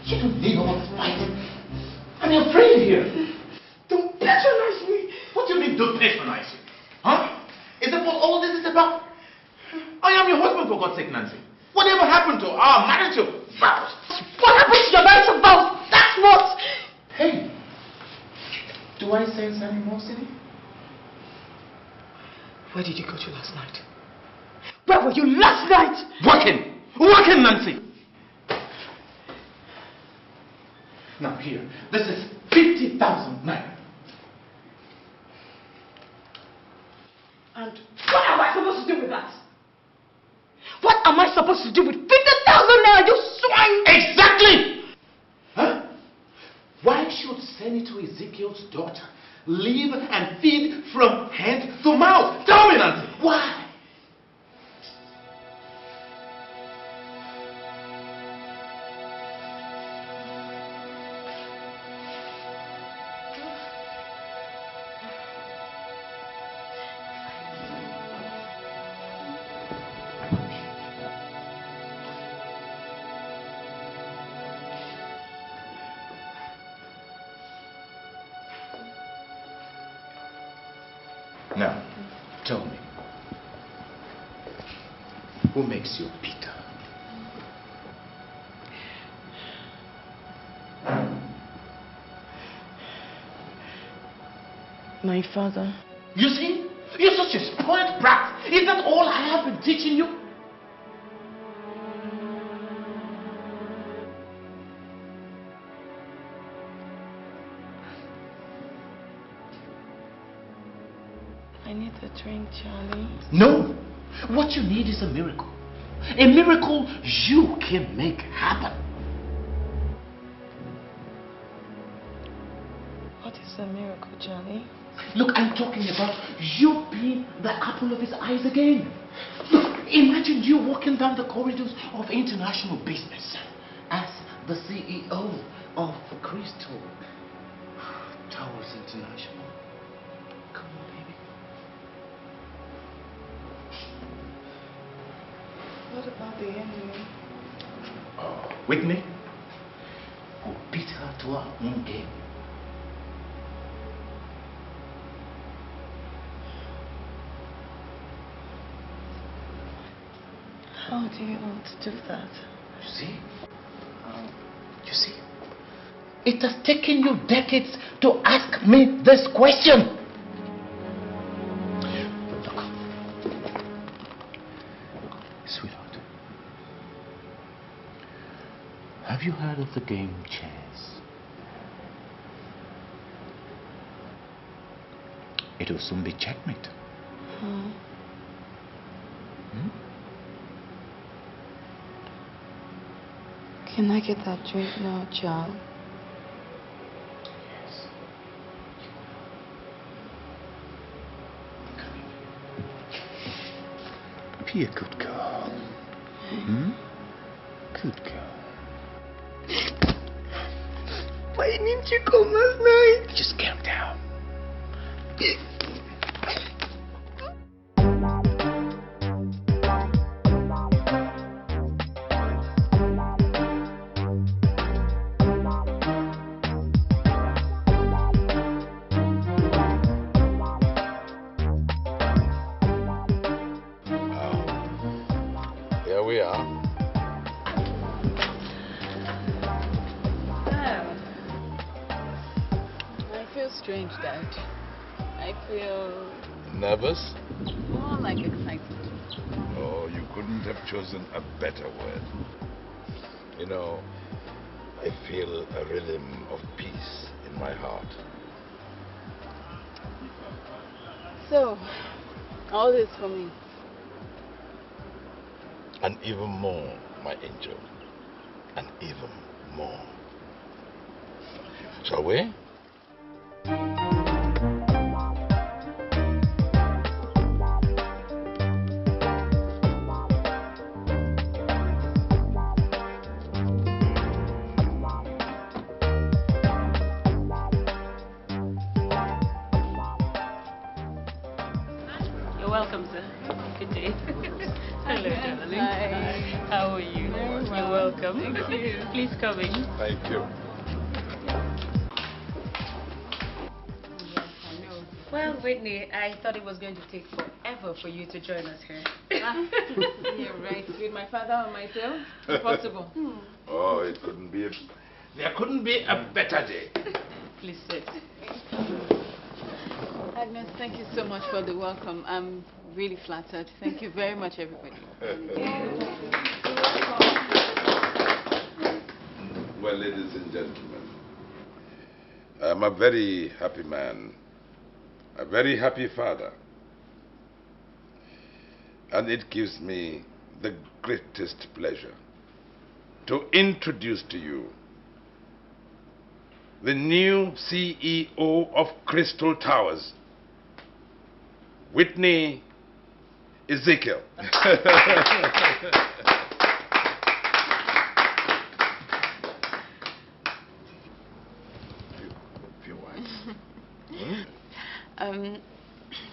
You don't need all this fight. I'm your friend here. Don't patronize me. What do you mean, don't patronize you? Huh? Is that what all this is about? I am your husband, for God's sake, Nancy. Whatever happened to our marriage vows? What happened to your marriage vows? That's what. Hey, do I sense animosity? Where did you go to last night? Where were you last night? Working! Working, Nancy! Now here, this is 50,000 naira. And what am I supposed to do with that? What am I supposed to do with 50,000 naira, you swine? Exactly! Huh? Why should Senator Ezekiel's daughter live and feed from hand to mouth? Tell me, Nancy, why? Now, tell me, who makes you Peter? My father. You see? You're such a spoiled brat. Is that all I have been teaching you? I need a drink, Charlie. No. What you need is a miracle. A miracle you can make happen. What is a miracle, Charlie? Look, I'm talking about you being the apple of his eyes again. Look, imagine you walking down the corridors of international business as the CEO of Crystal Towers International. Come on, baby. What about the enemy? Whitney, who beat her to her own game. How do you want to do that? You see? You see? It has taken you decades to ask me this question. Look. Sweetheart. Have you heard of the game chess? It will soon be checkmate. Hmm? Can I get that drink now, Charles? Yes. Be a good girl. Good girl. Why didn't you come last night? Just calm down. Here we are. I feel strange, Dad. I feel Nervous? more like excited. Oh, you couldn't have chosen a better word. You know, I feel a rhythm of peace in my heart. So, all this for me. And even more, my angel. And even more. Shall we? Welcome, sir. Good day. Hello, darling. Hi. How are you? Very well. You're welcome. Thank you. Please come in. Thank you. Yes, I know. Well, Whitney, I thought it was going to take forever for you to join us here. You're right. With my father or myself, impossible. Oh, it couldn't be there couldn't be a better day. Please sit. Agnes, thank you so much for the welcome. I'm really flattered. Thank you very much, everybody. Well, ladies and gentlemen, I'm a very happy man, a very happy father, and it gives me the greatest pleasure to introduce to you the new CEO of Crystal Towers, Whitney Ezekiel.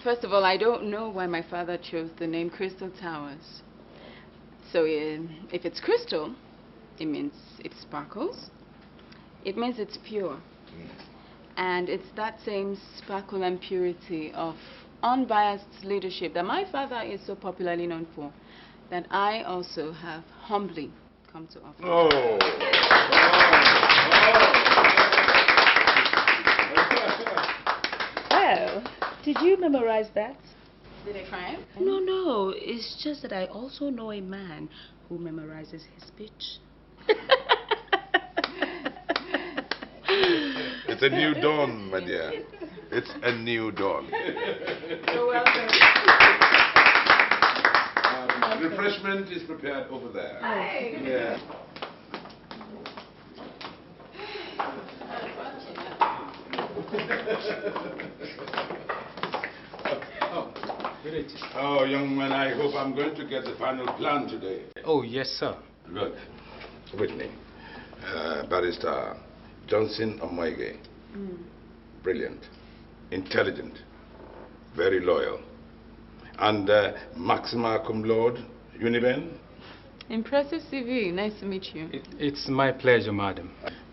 First of all, I don't know why my father chose the name Crystal Towers. So if it's crystal, it means it sparkles. It means it's pure. And it's that same sparkle and purity of unbiased leadership that my father is so popularly known for, that I also have humbly come to offer. Oh. Well, did you memorize that? Did I try? No. It's just that I also know a man who memorizes his speech. It's a new dawn, my dear. It's a new dawn. You're welcome. Refreshment is prepared over there. Hi. Yeah. Oh, young man, I hope I'm going to get the final plan today. Oh, yes, sir. Good. Whitney, Barrister Johnson Omoige. Brilliant, intelligent, very loyal. And Maxima cum laude, Uniben. Impressive CV. Nice to meet you. It's my pleasure, madam.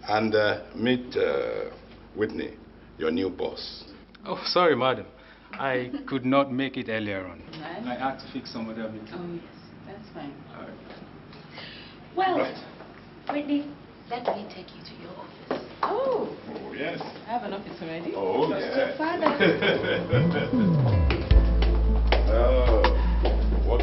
And meet Whitney, your new boss. Oh, sorry, madam. I could not make it earlier on. I had to fix some other meeting. Oh, yes. That's fine. All right. Well, Right. Whitney, let me take you to your office. Oh, Oh, yes. I have an office already. Oh, Trust yes. your father. Oh, what?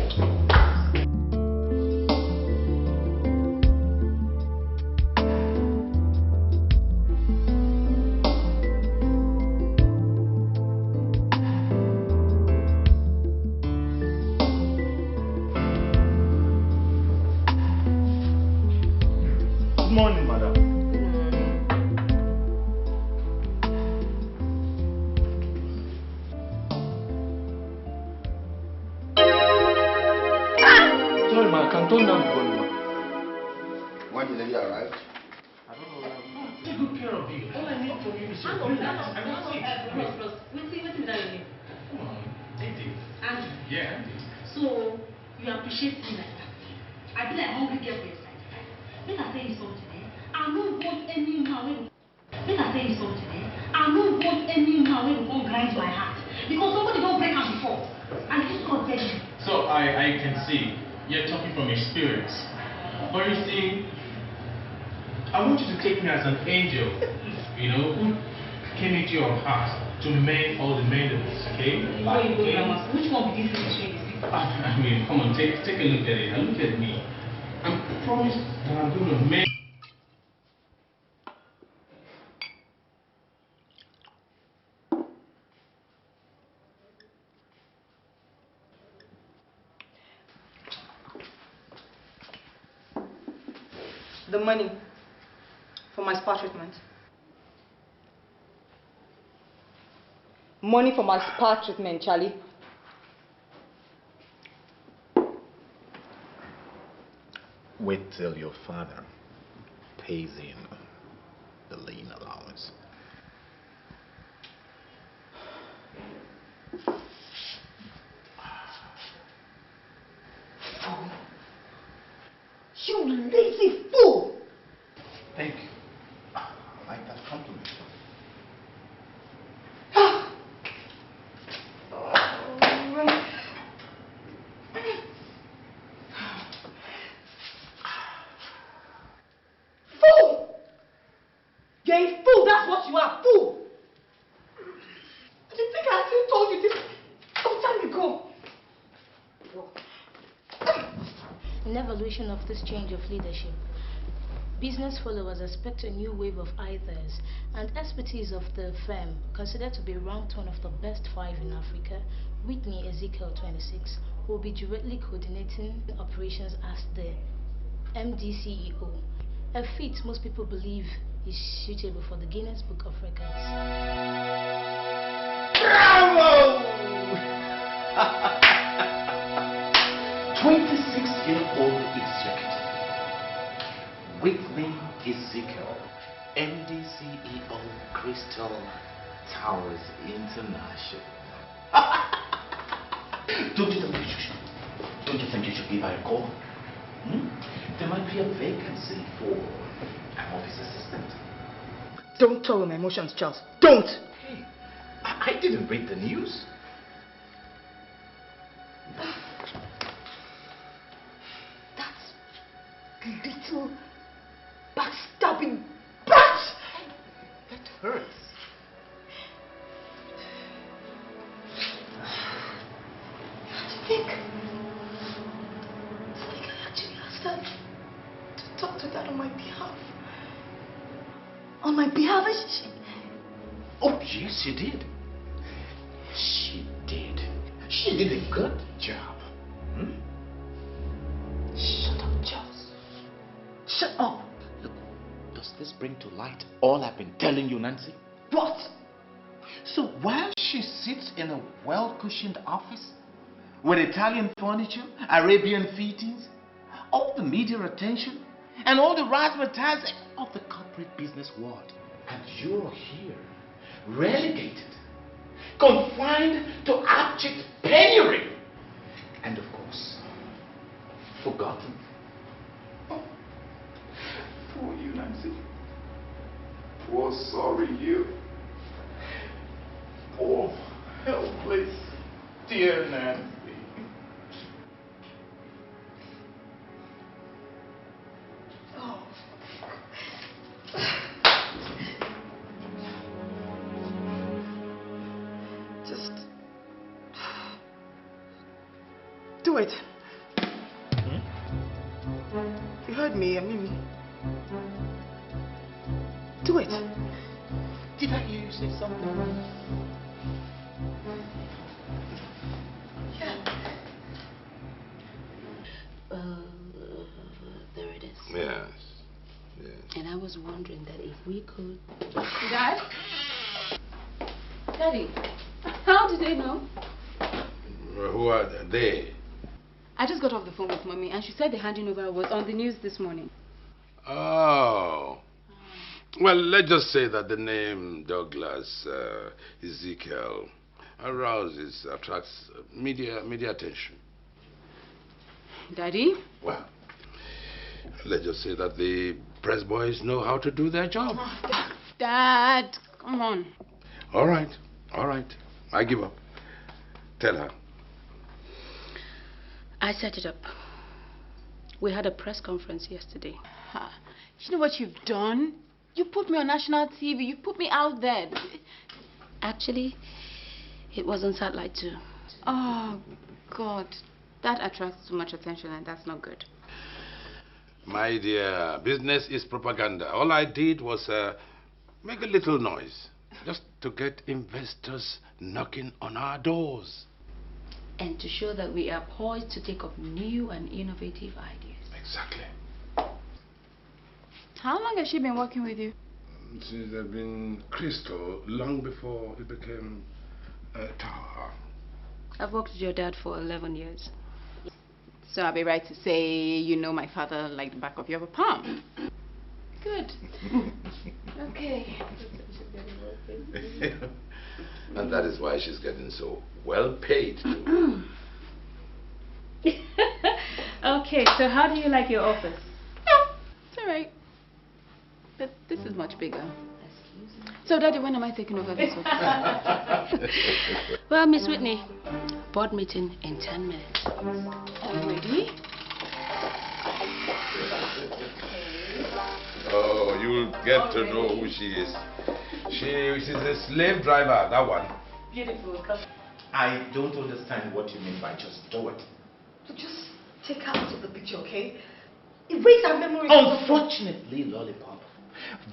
Good morning, madam. Sorry, ma, I can turn down the volume. When the lady arrived, Take good care of you. All I need from you is your good night. I mean, see. Come on, Andy. Yeah, Andy. So, you appreciate me like that. I be like hungry girl for your side. Make I tell you something, eh? I don't want any man when... Make I tell you something, eh? I don't want any man when won't grind my heart. Because somebody don't break am before. And this God tell you. So I can see you're talking from experience. But you see, I want you to take me as an angel, you know, who came into your heart to mend all the mendables, okay? Which one be this thing? I mean, come on, take a look at it. And look at me. I promise that I'm going to make. The money for my spa treatment. Money for my spa treatment, Charlie. Wait till your father pays in the lien allowance. In evaluation of this change of leadership, business followers expect a new wave of ideas and expertise of the firm, considered to be ranked one of the best 5 in Africa. Whitney, Ezekiel 26, will be directly coordinating operations as the MD CEO, a feat most people believe is suitable for the Guinness Book of Records. Bravo! 26-year-old executive Whitney Ezekiel, MD CEO, Crystal Towers International. Don't you think you should give her a call? There might be a vacancy for an office assistant. Don't tell my emotions, Charles. Don't! Hey, I didn't read the news. That's little backstabbing brat! That hurts. Do you think I actually asked her to talk to Dad on my behalf? On my behalf? Oh, yes, she did. She did. She did a good job. Shut up, Charles. Shut up. Look, does this bring to light all I've been telling you, Nancy? What? So while she sits in a well-cushioned office with Italian furniture, Arabian fittings, all the media attention, and all the razzmatazz of the corporate business world, and you're here, relegated, confined to abject penury, and of course, forgotten. Oh, poor you, Nancy. Poor sorry you. Poor helpless dear Nancy. Oh. Just do it. You heard me, I mean, do it. Did I hear you say something? There it is. Yes. Yes. And I was wondering that if we could... Dad? Daddy, how did they know? Who are they? I just got off the phone with Mommy and she said the handing over was on the news this morning. Oh. Well, let's just say that the name Douglas Ezekiel attracts media attention. Daddy? Well, let's just say that the press boys know how to do their job. Dad, come on. All right. I give up. Tell her. I set it up. We had a press conference yesterday. You know what you've done? You put me on national TV. You put me out there. Actually, it was on satellite too. Oh, God. That attracts too much attention and that's not good. My dear, business is propaganda. All I did was make a little noise. Just to get investors knocking on our doors. And to show that we are poised to take up new and innovative ideas. Exactly. How long has she been working with you? She's been Crystal long before it became Tower. I've worked with your dad for 11 years. So I'll be right to say you know my father like the back of your palm. Good. Okay. And that is why she's getting so well paid. Okay, so how do you like your office? It's alright. But this is much bigger. So Daddy, when am I taking over this office? Well, Miss Whitney, board meeting in 10 minutes. Already? Oh, you'll get to know who she is. She's a slave driver, that one. Beautiful. I don't understand what you mean by just do it. Just take her out of the picture, okay? Erase her memory. Unfortunately, Lollipop,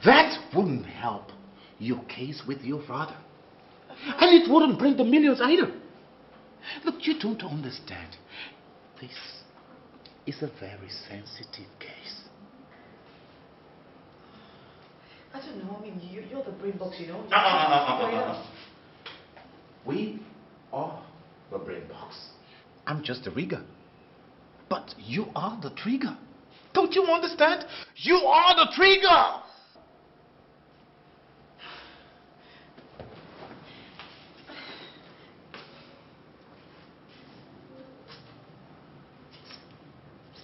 that wouldn't help your case with your father. And it wouldn't bring the millions either. Look, you don't understand. This is a very sensitive case. I don't know. I mean, you're the brain box, you know. We are the brain box. I'm just a rigger. But you are the trigger. Don't you understand? You are the trigger!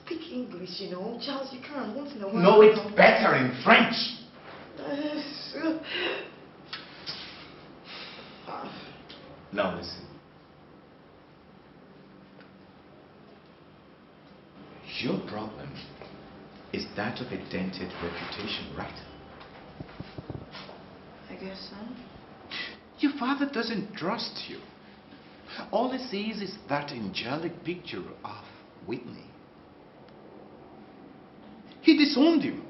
Speak English, you know. Charles, you can once in a while. No, it's better in French. Now listen. Your problem is that of a dented reputation, right? I guess so. Your father doesn't trust you. All he sees is that angelic picture of Whitney. He disowned you.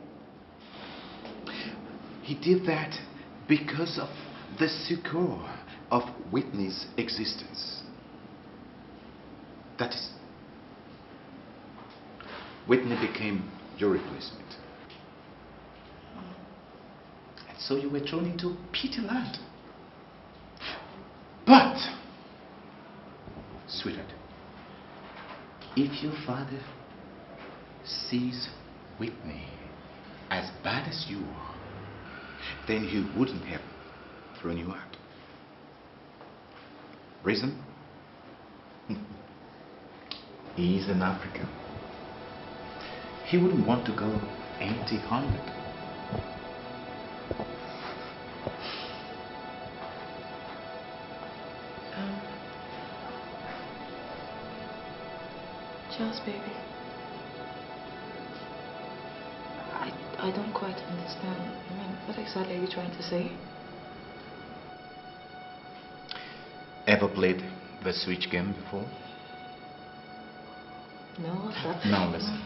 He did that because of the succor of Whitney's existence. That is, Whitney became your replacement. And so you were thrown into pity land. But, sweetheart, if your father sees Whitney as bad as you are, then he wouldn't have thrown you out. Reason? He's an African. He wouldn't want to go empty-handed. Charles, baby. I don't quite understand. I mean, what exactly are you trying to say? Ever played the switch game before? No, what's that? Now listen.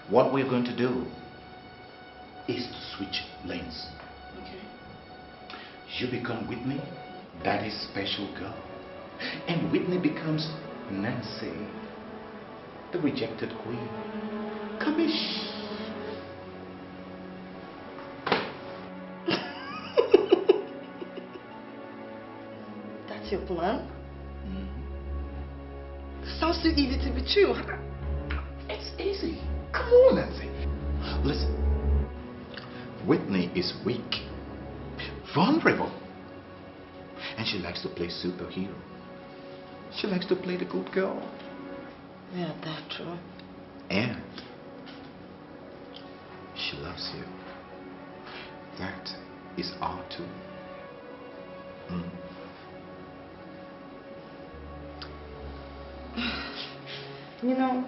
What we're going to do is to switch lanes. Okay. You become Whitney, Daddy's special girl. And Whitney becomes Nancy, the rejected queen. Kamish. That's your plan? Sounds too easy to be true. It's easy. Come on, Nancy. Listen. Whitney is weak, vulnerable, and she likes to play superhero. She likes to play the good girl. Yeah, that's true. And she loves you. That is our too. You know,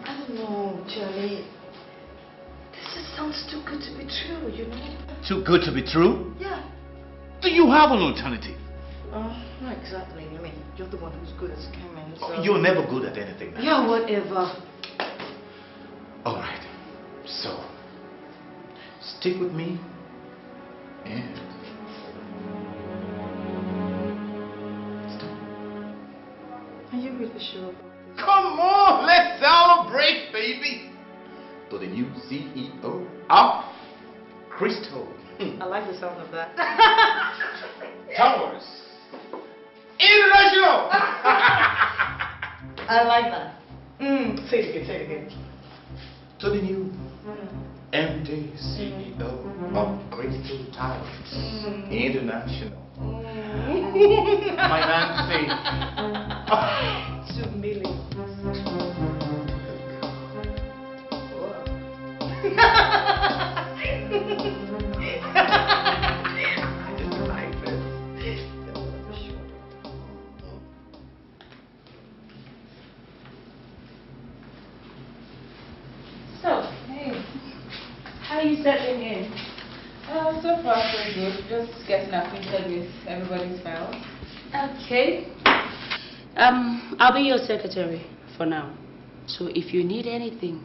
I don't know, Charlie. This just sounds too good to be true, you know? Too good to be true? Yeah. Do you have an alternative? Not exactly. I mean, you're the one who's good at scamming, so... Oh, you're never good at anything now. Yeah, whatever. Alright. So, stick with me and... Are you really sure? Come on, let's celebrate, baby! To the new CEO of Crystal. I like the sound of that. Towers International! I like that. Say it again. To the new everyday CEO of Crystal Towers International. My Nancy. 2 million. I just like this. So, hey, how are you settling in? So far so good. Just getting acquainted with everybody's files. Okay. I'll be your secretary for now. So if you need anything,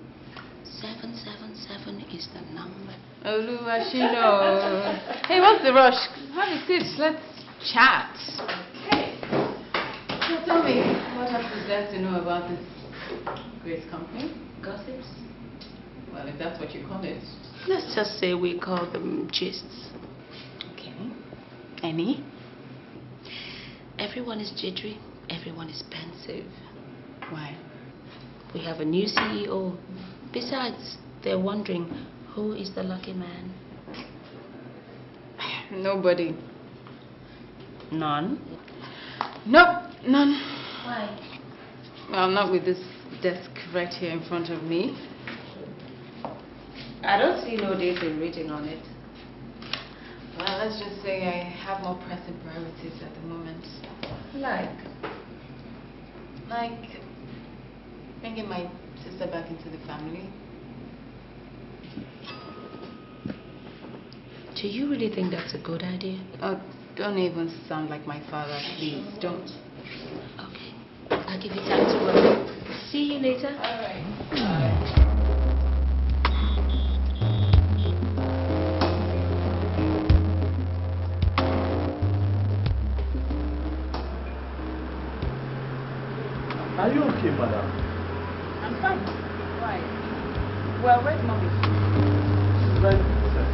777 is the number. Oluwashino. Hey, what's the rush? Have a seat. Let's chat. Okay. So tell me, what else is there to know about this great company? Gossips? Well, if that's what you call it. Let's just say we call them gists. Okay. Any? Everyone is jittery. Everyone is pensive. Why? We have a new CEO. Besides, they're wondering who is the lucky man. Nobody. None? Nope, none. Why? Well, not with this desk right here in front of me. I don't see no dating written on it. Well, let's just say I have more pressing priorities at the moment. Like bringing my sister back into the family. Do you really think that's a good idea? Oh, don't even sound like my father, please. Don't. Okay. I'll give you time to work. See you later. All right. Bye. Are you okay, madam? I'm fine. Why? Well, where's mommy? She's very upset.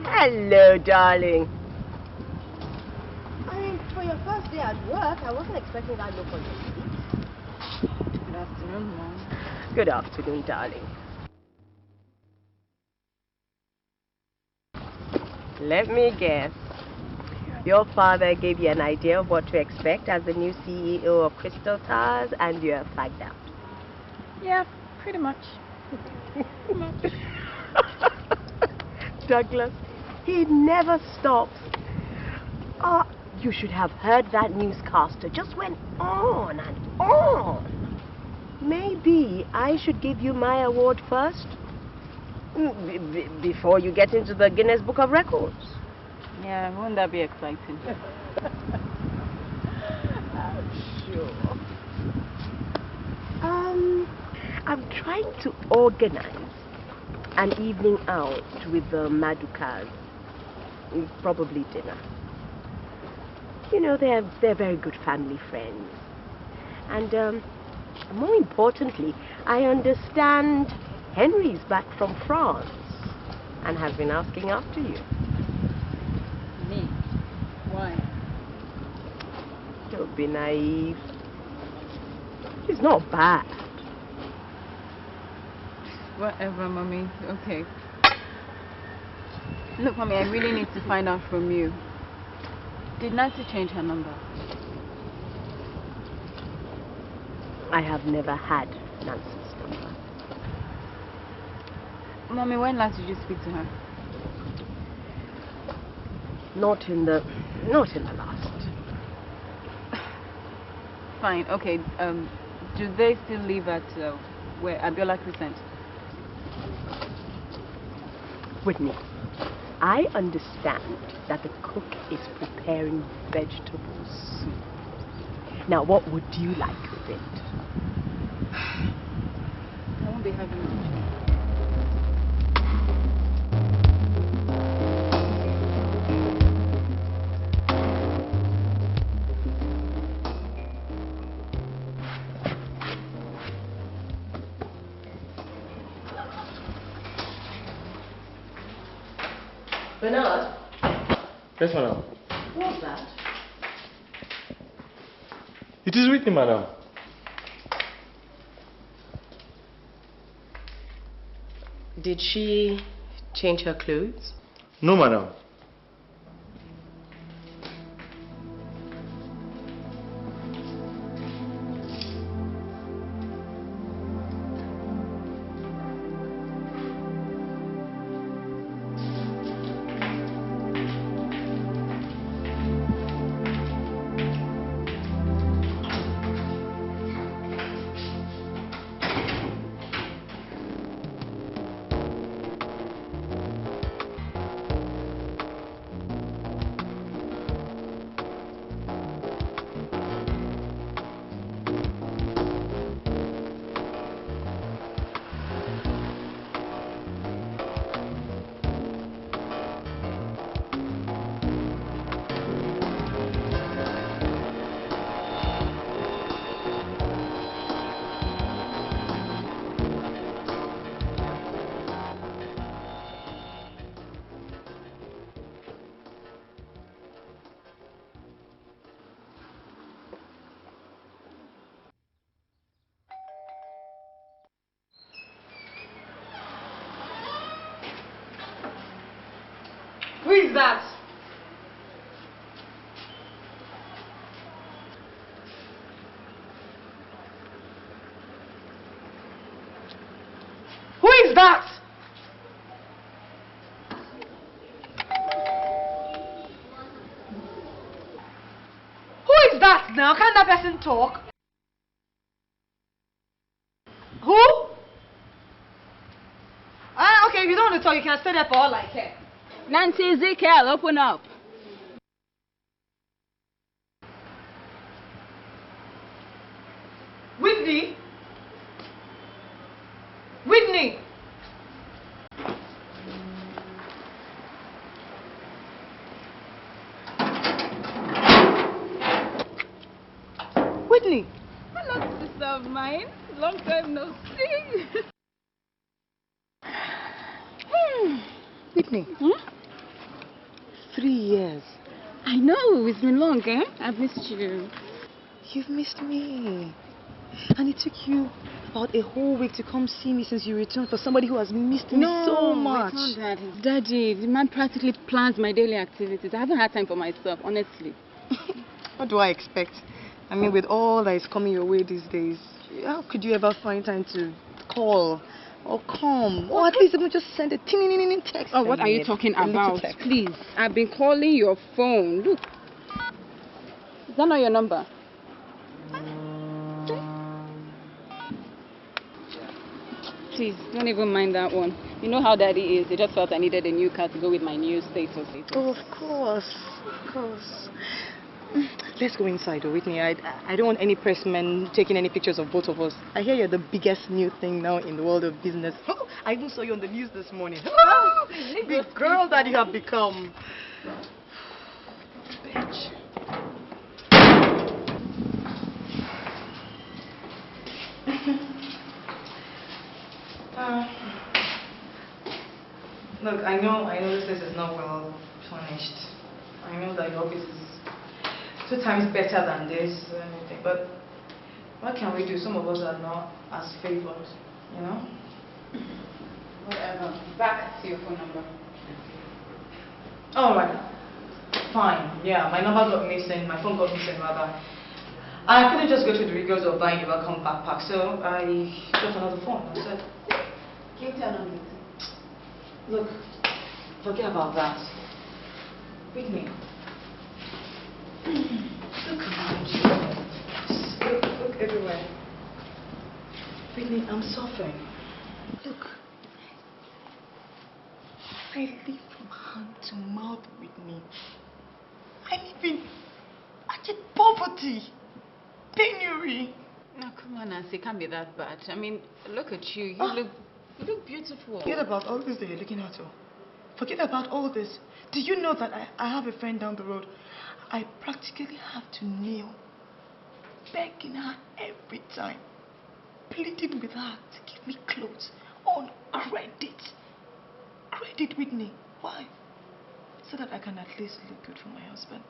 Hello, darling. I mean, for your first day at work, I wasn't expecting that look on your face. Good afternoon, Mom. Good afternoon, darling. Let me guess. Your father gave you an idea of what to expect as the new CEO of Crystal Towers, and you're flagged out. Yeah, pretty much. Douglas, he never stops. Oh, you should have heard that newscaster. Just went on and on. Maybe I should give you my award first, before you get into the Guinness Book of Records. Yeah, wouldn't that be exciting? I'm sure. I'm trying to organize an evening out with the Madukas. Probably dinner. You know, they're very good family friends. And more importantly, I understand Henry's back from France and has been asking after you. Me? Why? Don't be naive. He's not bad. Whatever, Mommy. Okay. Look, Mommy, I really need to find out from you. Did Nancy change her number? I have never had Nancy's number. Mommy, when last did you speak to her? Not in the last. Fine, okay. Do they still live at where Abiola Crescent? Whitney, I understand that the cook is preparing vegetable soup. Now, what would you like with it? I won't be having it. Bernard? Yes, madam. What's that? It is Whitney, madam. Did she change her clothes? No, madam. is that? Who is that? Who is that now? Can't that person talk? Who? Ah, okay, if you don't want to talk, you can stay there for all I care. Nancy, Ezekiel, open up. Whitney? Whitney! Whitney! Hello, sister of mine. Long time no see. Whitney. 3 years. I know, it's been long, eh? I've missed you. You've missed me. And it took you about a whole week to come see me since you returned for somebody who has missed me so much. No, it's not that. It's Daddy. The man practically plans my daily activities. I haven't had time for myself, honestly. What do I expect? I mean, with all that is coming your way these days, how could you ever find time to call or come? Or at least even just send a teeny text. Oh, what are you talking about? Please, I've been calling your phone. Look. Is that not your number? Please, don't even mind that one. You know how Daddy is. He just felt I needed a new car to go with my new status. Oh, of course. Let's go inside, Whitney. I don't want any pressmen taking any pictures of both of us. I hear you're the biggest new thing now in the world of business. Oh, I even saw you on the news this morning. Oh, big girl that you have become. Bitch. Look, I know this place is not well furnished. I know that your office is 2 times better than this or anything, but what can we do? Some of us are not as favored, you know? Whatever. Back to your phone number. Alright. Fine. Yeah, my number got missing, my phone got missing rather. I couldn't just go through the rigors of buying a welcome backpack, so I got another phone. I said, Can you tell them? look, forget about that. Whitney. Look around you. Look everywhere. Whitney, I'm suffering. Look. I live from hand to mouth, Whitney. I live in poverty, penury. No, come on, Nancy. It can't be that bad. I mean, look at you. You look beautiful. Forget about all this that you're looking at. Forget about all this. Do you know that I have a friend down the road? I practically have to kneel, begging her every time, pleading with her to give me clothes on credit. Credit, Whitney. Why? So that I can at least look good for my husband.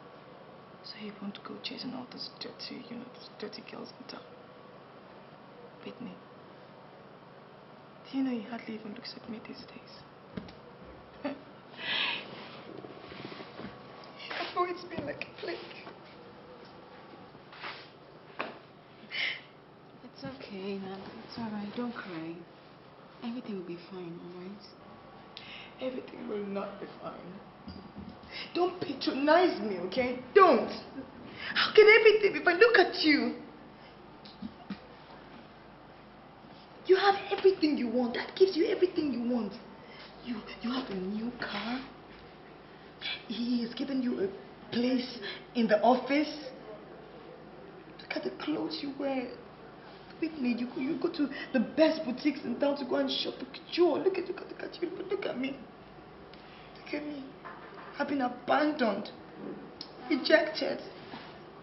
So he won't go chasing all those dirty girls in town. Whitney, do you know he hardly even looks at me these days? He avoids me like a plague. It's okay, Nancy. It's alright. Don't cry. Everything will be fine, alright? Everything will not be fine. Don't patronize me, okay? Don't. How can everything be fine? Look at you. You have everything you want. That gives you everything you want. You have a new car. He is giving you a place in the office. Look at the clothes you wear. Whitney, you go to the best boutiques in town to go and shop. Look at you. Look at you. Look at me. Look at me. I've been abandoned. Rejected.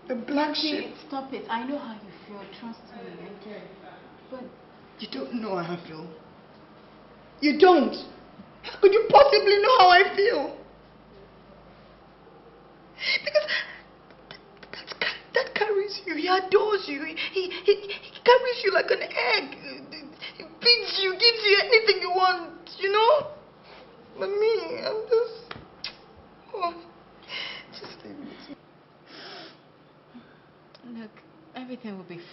The black sheep. Stop it. I know how you feel. Trust me. Okay. But you don't know how I feel. You don't. How could you possibly know how I feel? Because that carries you. He adores you. He carries you like an egg. He feeds you, gives you anything you want, you know? But me, I'm just...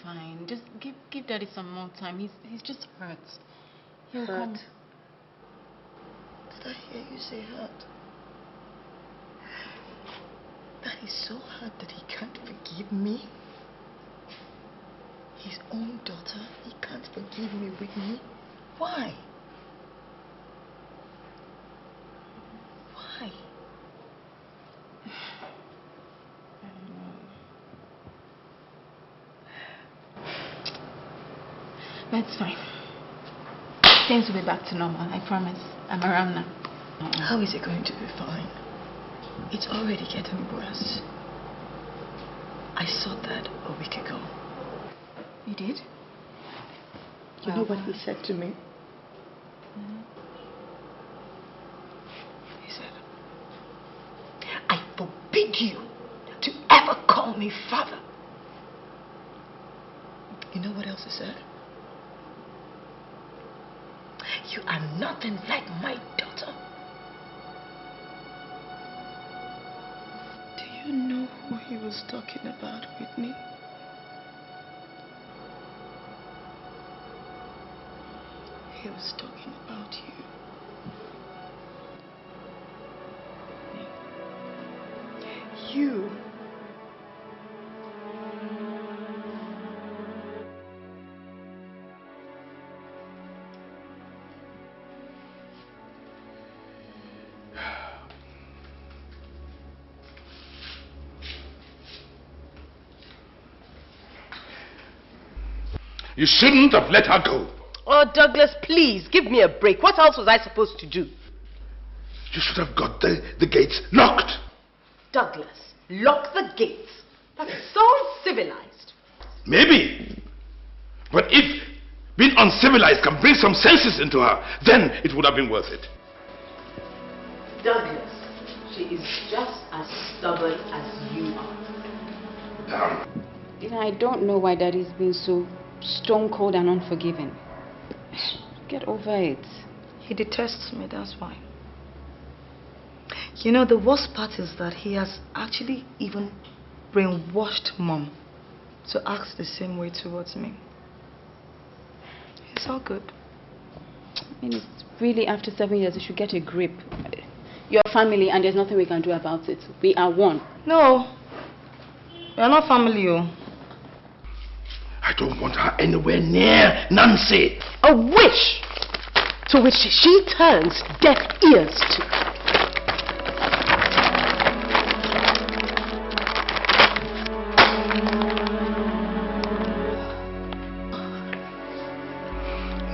fine. Just give Daddy some more time. He's just hurt. He'll Hurt? come. Did I hear you say hurt? That is so hurt that he can't forgive me. His own daughter, he can't forgive me, Whitney. Why? Why? I don't know. But it's fine. Things will be back to normal, I promise. I'm around now. How is it going to be fine? It's already getting worse. I saw that a week ago. You did? You know what he said to me? He said, I forbid you to ever call me father. You know what else he said? You are nothing like my daughter. Do you know who he was talking about, Whitney? He was talking about you. You. You shouldn't have let her go. Oh, Douglas, please, give me a break. What else was I supposed to do? You should have got the gates locked. Douglas, lock the gates. That's so uncivilized. Maybe. But if being uncivilized can bring some senses into her, then it would have been worth it. Douglas, she is just as stubborn as you are. Damn. You know, I don't know why Daddy's been so stone cold and unforgiving. Get over it. He detests me, that's why. You know, the worst part is that he has actually even brainwashed Mom to act the same way towards me. It's all good. I mean, it's really after 7 years, you should get a grip. You're family and there's nothing we can do about it. We are one. No, we are not family, oh. I don't want her anywhere near Nancy. A witch to which she turns deaf ears to.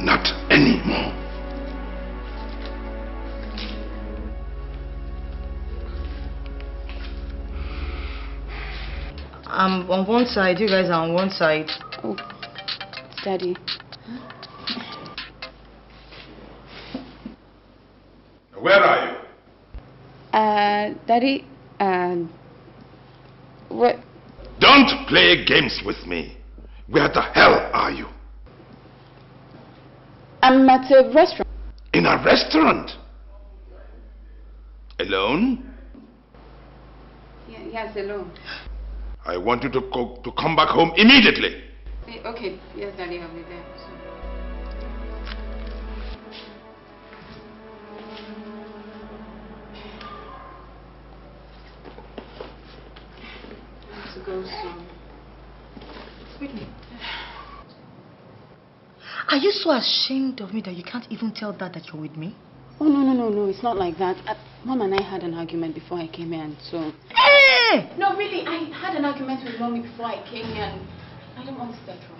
Not anymore. I'm on one side, you guys are on one side. Oh, Daddy. Where are you? Daddy, what? Don't play games with me. Where the hell are you? I'm at a restaurant. In a restaurant? Alone? Yeah, yes, alone. I want you to come back home immediately. Okay, yes, Daddy, I'll be there. I have to go soon. Whitney, are you so ashamed of me that you can't even tell Dad that you're with me? Oh, no, it's not like that. Mom and I had an argument before I came here, and so... Hey! No, really, I had an argument with Mommy before I came here, and I don't want to start wrong.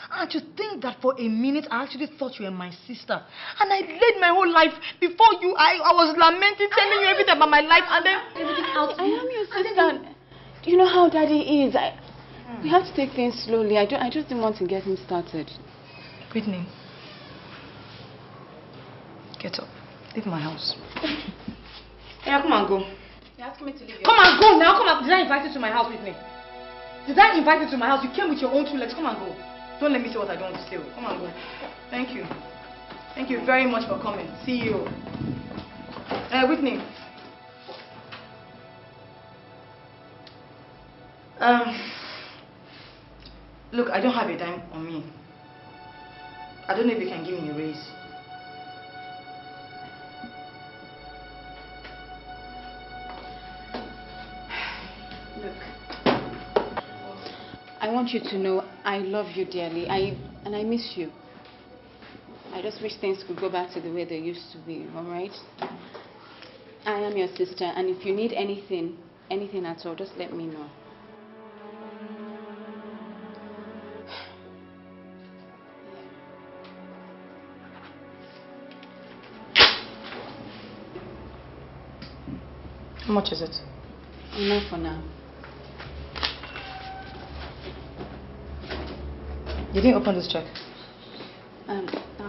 And to think that for a minute I actually thought you were my sister. And I laid my whole life before you. I was lamenting, telling you everything about my life, and then everything else. I am your sister. Do you know how Daddy is? We have to take things slowly. I just didn't want to get him started. Whitney, get up. Leave my house. Yeah, come and go. You're asking me to leave. Come and go now. Come on. Did I invite you to my house, Whitney? Did I invite you to my house? You came with your own 2 legs. Come and go. Don't let me say what I don't want to say. Come and go. Thank you. Thank you very much for coming. See you. Whitney. Look, I don't have a dime on me. I don't know if you can give me a raise. Look, I want you to know I love you dearly. And I miss you. I just wish things could go back to the way they used to be, alright? I am your sister, and if you need anything at all, just let me know. How much is it? Enough for now. You didn't open this check? I'll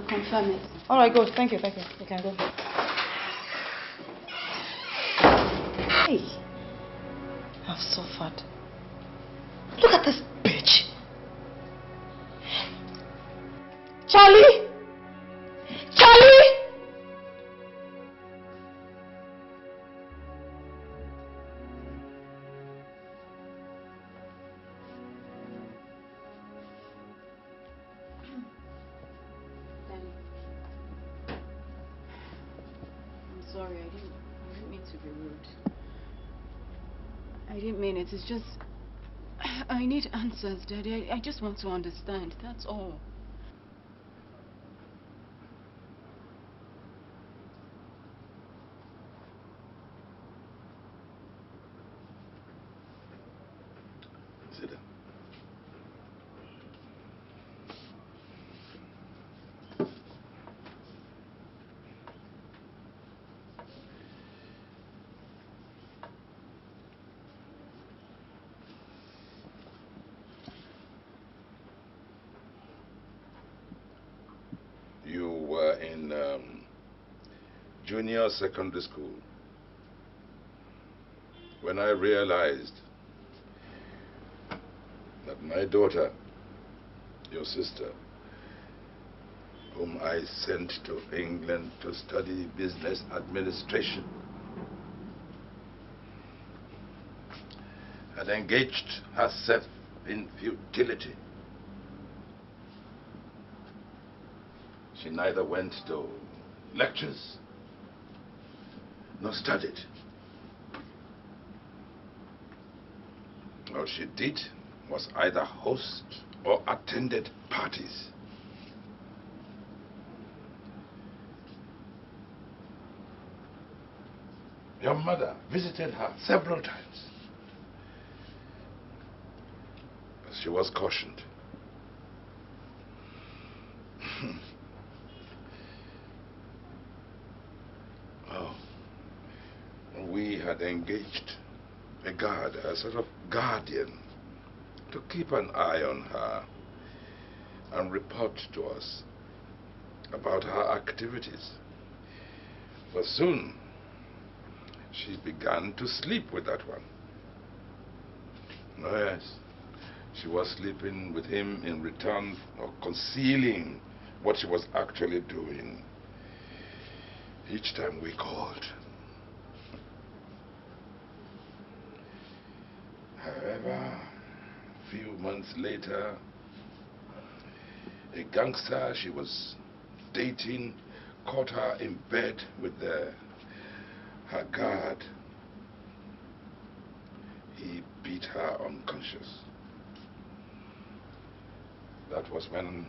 confirm it. Alright, go. Thank you. You can go. Hey, I've suffered. Look at this bitch. Charlie! Charlie! I'm sorry, I didn't mean to be rude. I didn't mean it. It's just I need answers, Daddy. I just want to understand. That's all. Sit down. You were in junior secondary school when I realized that my daughter, your sister, whom I sent to England to study business administration, had engaged herself in futility. She neither went to lectures nor studied. All she did was either host or attended parties. Your mother visited her several times, but she was cautioned. We had engaged a guard, a sort of guardian, to keep an eye on her and report to us about her activities. But soon, she began to sleep with that one. Oh yes, she was sleeping with him in return for concealing what she was actually doing each time we called. However, a few months later, a gangster she was dating caught her in bed with her guard. He beat her unconscious. That was when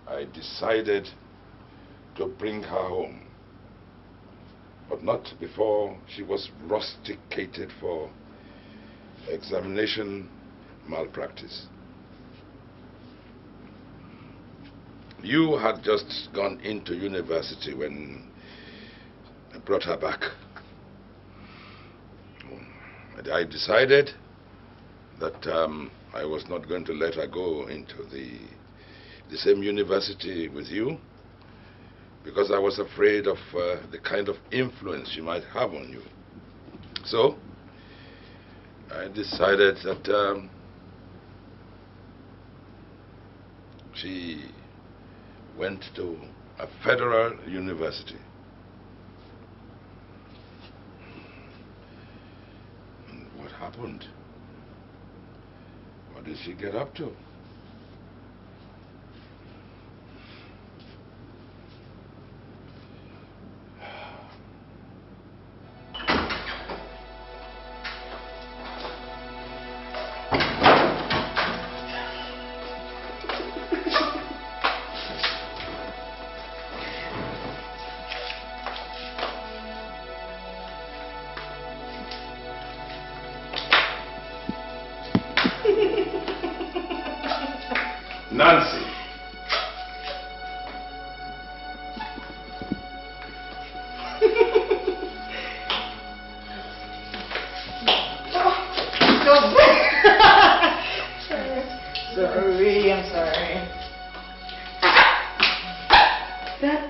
I decided to bring her home, but not before she was rusticated for examination malpractice. You had just gone into university when I brought her back. And I decided that I was not going to let her go into the same university with you, because I was afraid of the kind of influence she might have on you. So I decided that she went to a federal university. And what happened? What you did she get up to? Nancy. Sorry, I'm sorry. That...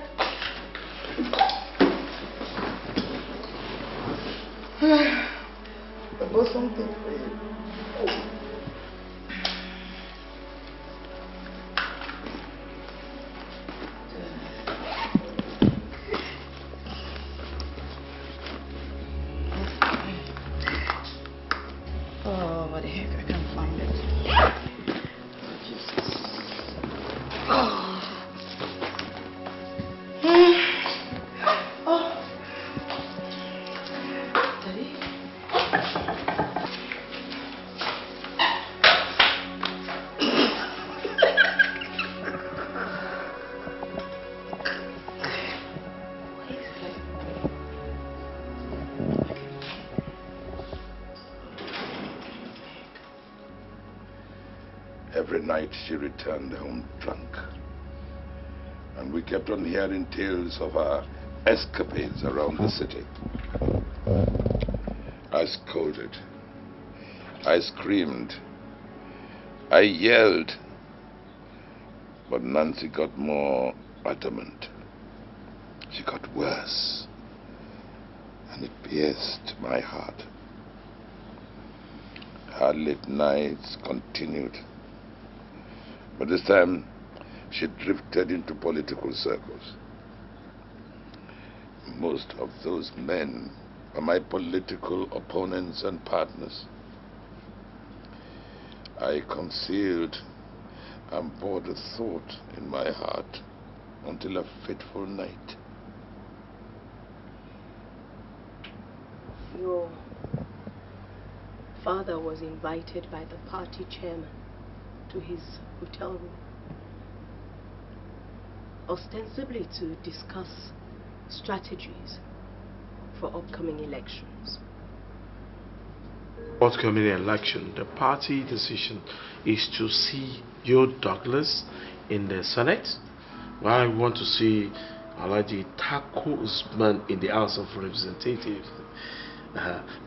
I bought something for you. Oh, what the heck, I can't find it. Oh, Jesus. Oh. Oh. Daddy? Every night she returned home drunk. And we kept on hearing tales of her escapades around the city. I scolded. I screamed. I yelled. But Nancy got more adamant. She got worse. And it pierced my heart. Her late nights continued. But this time, she drifted into political circles. Most of those men are my political opponents and partners. I concealed and bore the thought in my heart until a fateful night. Your father was invited by the party chairman to his hotel room, ostensibly to discuss strategies for upcoming elections. Upcoming election, the party decision is to see you, Douglas, in the Senate. I want to see Nnaji tackle Usman in the House of Representatives.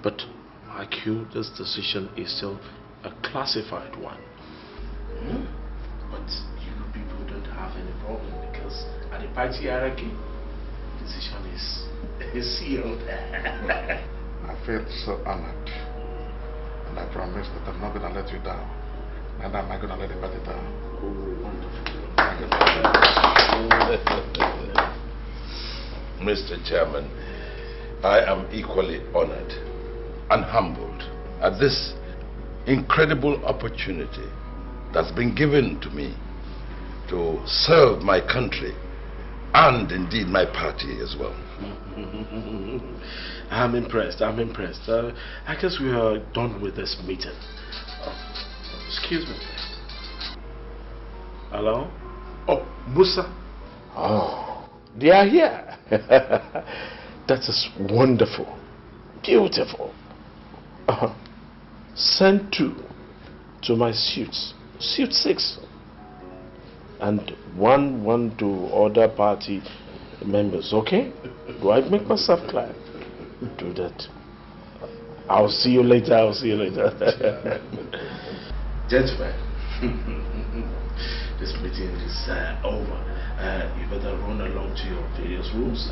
But like you, this decision is still a classified one. But you people don't have any problem because at the party hierarchy, decision is sealed. I feel so honored, and I promise that I'm not going to let you down, and I'm not going to let the party down. Oh, wonderful. Mr. Chairman, I am equally honored and humbled at this incredible opportunity that's been given to me to serve my country and indeed my party as well. I'm impressed. I guess we are done with this meeting. Excuse me. Hello? Oh, Musa. Oh, they are here. That is wonderful. Beautiful. Send 2 to my suits. Suit 6. And one to other party members, okay? Do I make myself clear? Do that. I'll see you later. Gentlemen, this meeting is over. You better run along to your various rooms.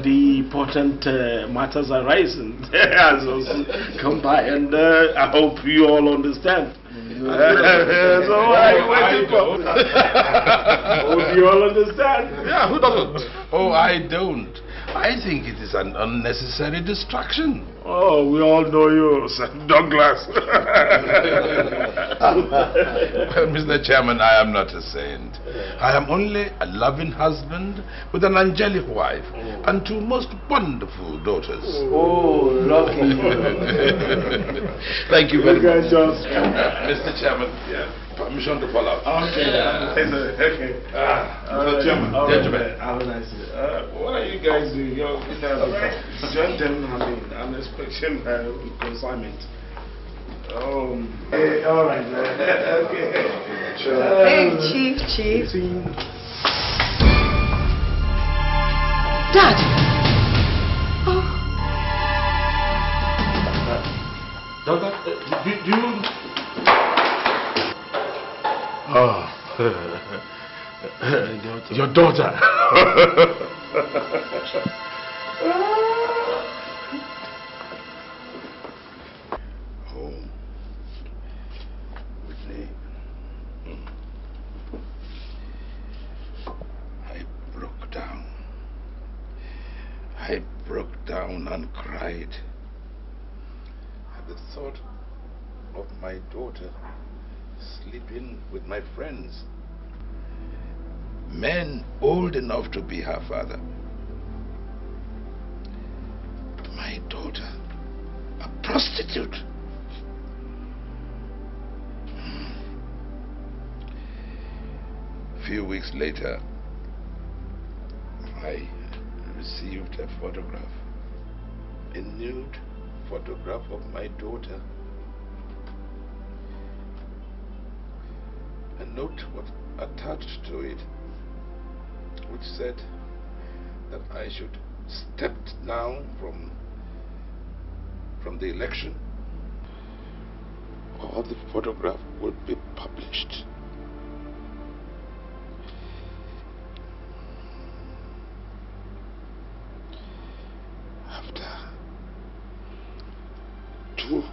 The important matters are rising. Come by, and I hope you all understand. So what are you waiting for? Hope you all understand. Yeah, who doesn't? Oh, I don't. I think it is an unnecessary distraction. Oh, we all know you, St. Douglas. Well, Mr. Chairman, I am not a saint. I am only a loving husband with an angelic wife and 2 most wonderful daughters. Oh, lucky. Thank you very much. Just... Mr. Chairman, permission to follow. Okay. Okay. Mr. Chairman, gentlemen. Have a nice day. What are you guys doing? Join them, I'm expecting consignment. Hey, all right. Okay. Hey, Chief. Dad! Oh. Doctor, do you... Oh. Your daughter. Home. Whitney. I broke down. I broke down and cried at the thought of my daughter sleeping with my friends, men old enough to be her father. My daughter, a prostitute. A few weeks later, I received a photograph, a nude photograph of my daughter. A note was attached to it, which said that I should step down from the election, or the photograph will be published. After 2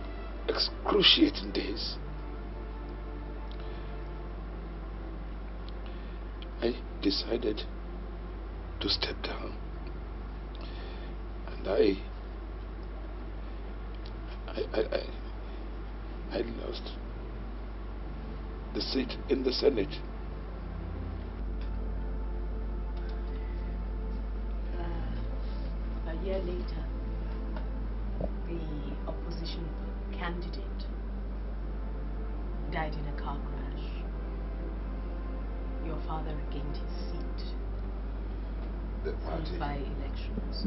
excruciating days, I decided to step down, and I lost the seat in the Senate. A year later, the opposition candidate died in a car crash. Your father regained his seat. The party. By elections.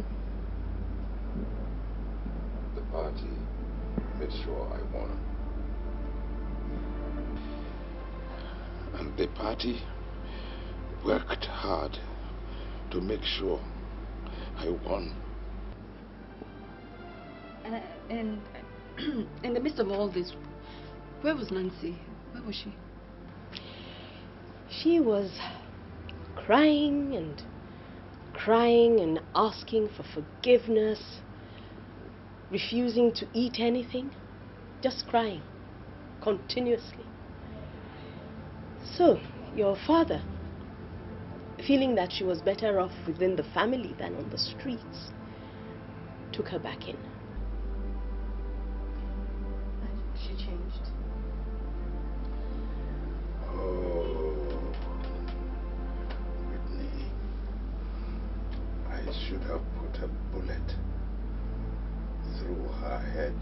The party made sure I won. And the party worked hard to make sure I won. And in the midst of all this, where was Nancy? Where was she? She was crying and asking for forgiveness, refusing to eat anything, just crying continuously. So, your father, feeling that she was better off within the family than on the streets, took her back in. She changed. Oh, Whitney, I should have put a bullet through her head.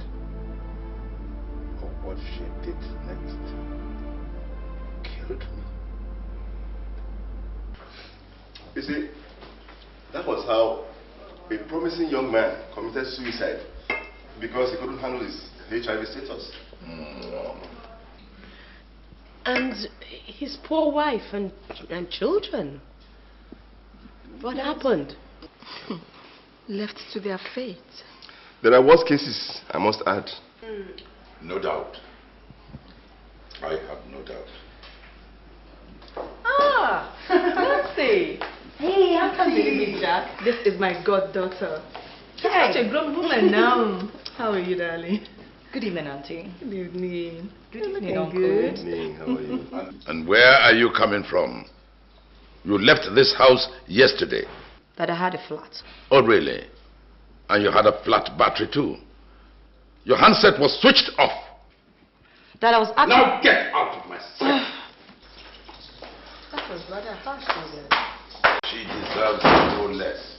Or what she did next killed me. You see, that was how a promising young man committed suicide because he couldn't handle his HIV status. And his poor wife and children. What happened? Left to their fate. There are worse cases, I must add. No doubt. I have no doubt. Ah, Nancy. Hey, I can't believe it, Jack. This is my goddaughter. She's such a grown woman now. How are you, darling? Good evening, Auntie. Good evening. Good evening, Uncle. Good evening, how are you? And where are you coming from? You left this house yesterday. That I had a flat. Oh, really? And you had a flat battery too? Your handset was switched off. Dad, I was actually... Now get out of my sight. That was rather harsh, wasn't it? She deserves no less.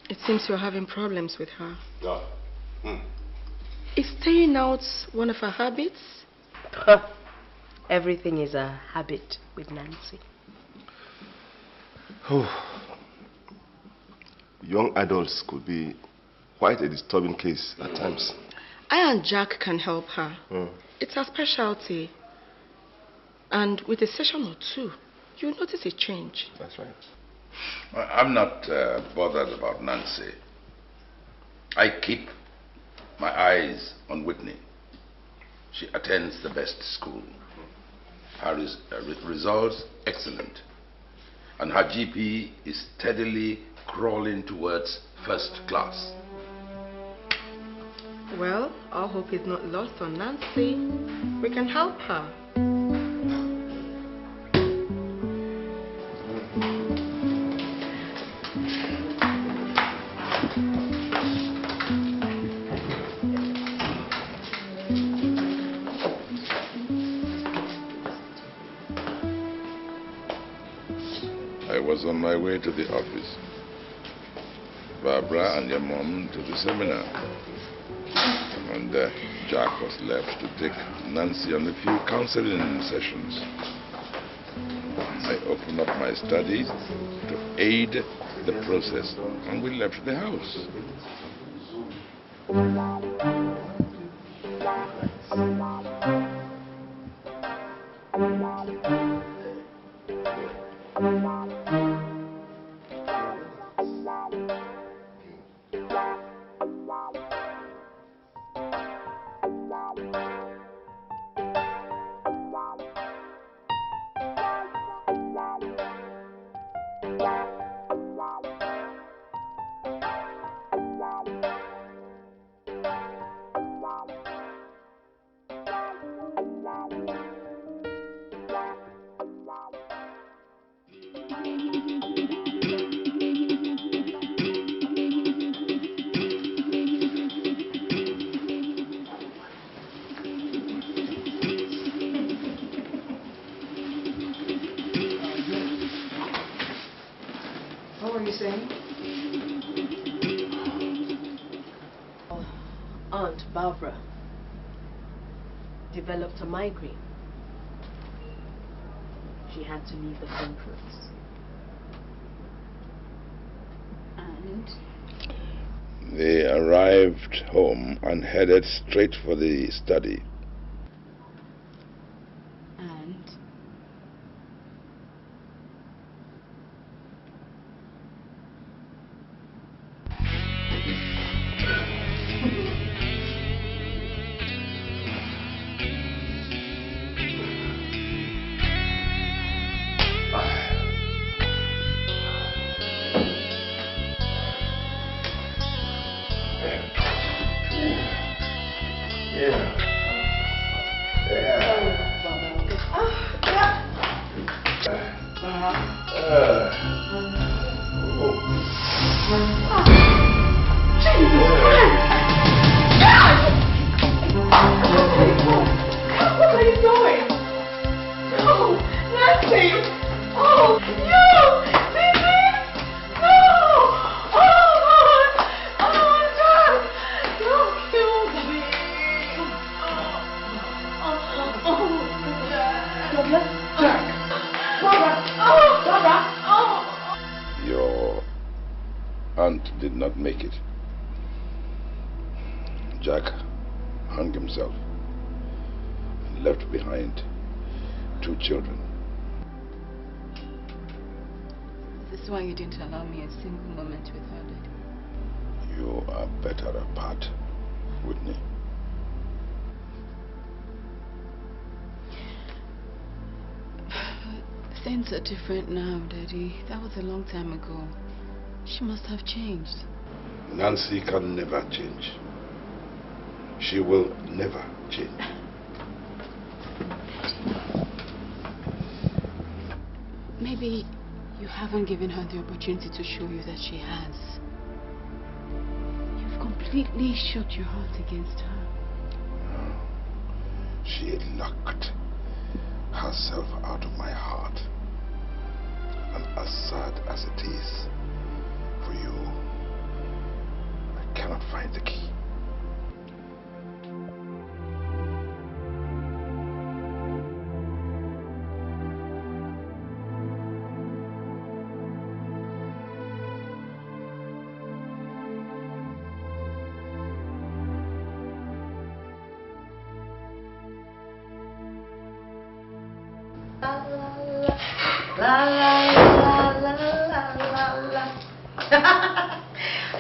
It seems you're having problems with her. Yeah. Is staying out one of her habits? Everything is a habit with Nancy. Young adults could be quite a disturbing case at times. I and Jack can help her. It's her specialty. And with a session or two, you'll notice a change. That's right. I'm not bothered about Nancy. I keep my eyes on Whitney. She attends the best school. Her results excellent. And her GP is steadily crawling towards first class. Well, our hope is not lost on Nancy. We can help her. I was on my way to the office. Barbara and your mom to the seminar. And Jack was left to take Nancy on a few counseling sessions. I opened up my study to aid the process, and we left the house. What were you saying? Aunt Barbara developed a migraine. She had to leave the conference. And? They arrived home and headed straight for the study. And? Your aunt did not make it. Jack hung himself and left behind 2 children. This is why you didn't allow me a single moment with her, Daddy. You are better apart, Whitney. Things are different now, Daddy. That was a long time ago. She must have changed. Nancy can never change. She will never change. Maybe you haven't given her the opportunity to show you that she has. completely shut your heart against her? She locked herself out of my heart. And as sad as it is for you, I cannot find the key.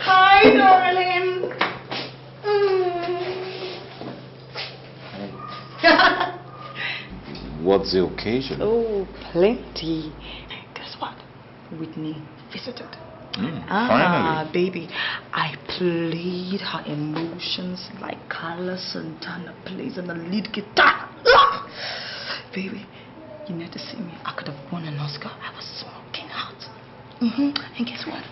Hi, darling. What's the occasion? Oh, plenty. Guess what? Whitney visited. Finally. Baby, I played her emotions like Carla Santana plays on the lead guitar. Baby, you need to see me. I could have won an Oscar. I was smoking hot. And guess what?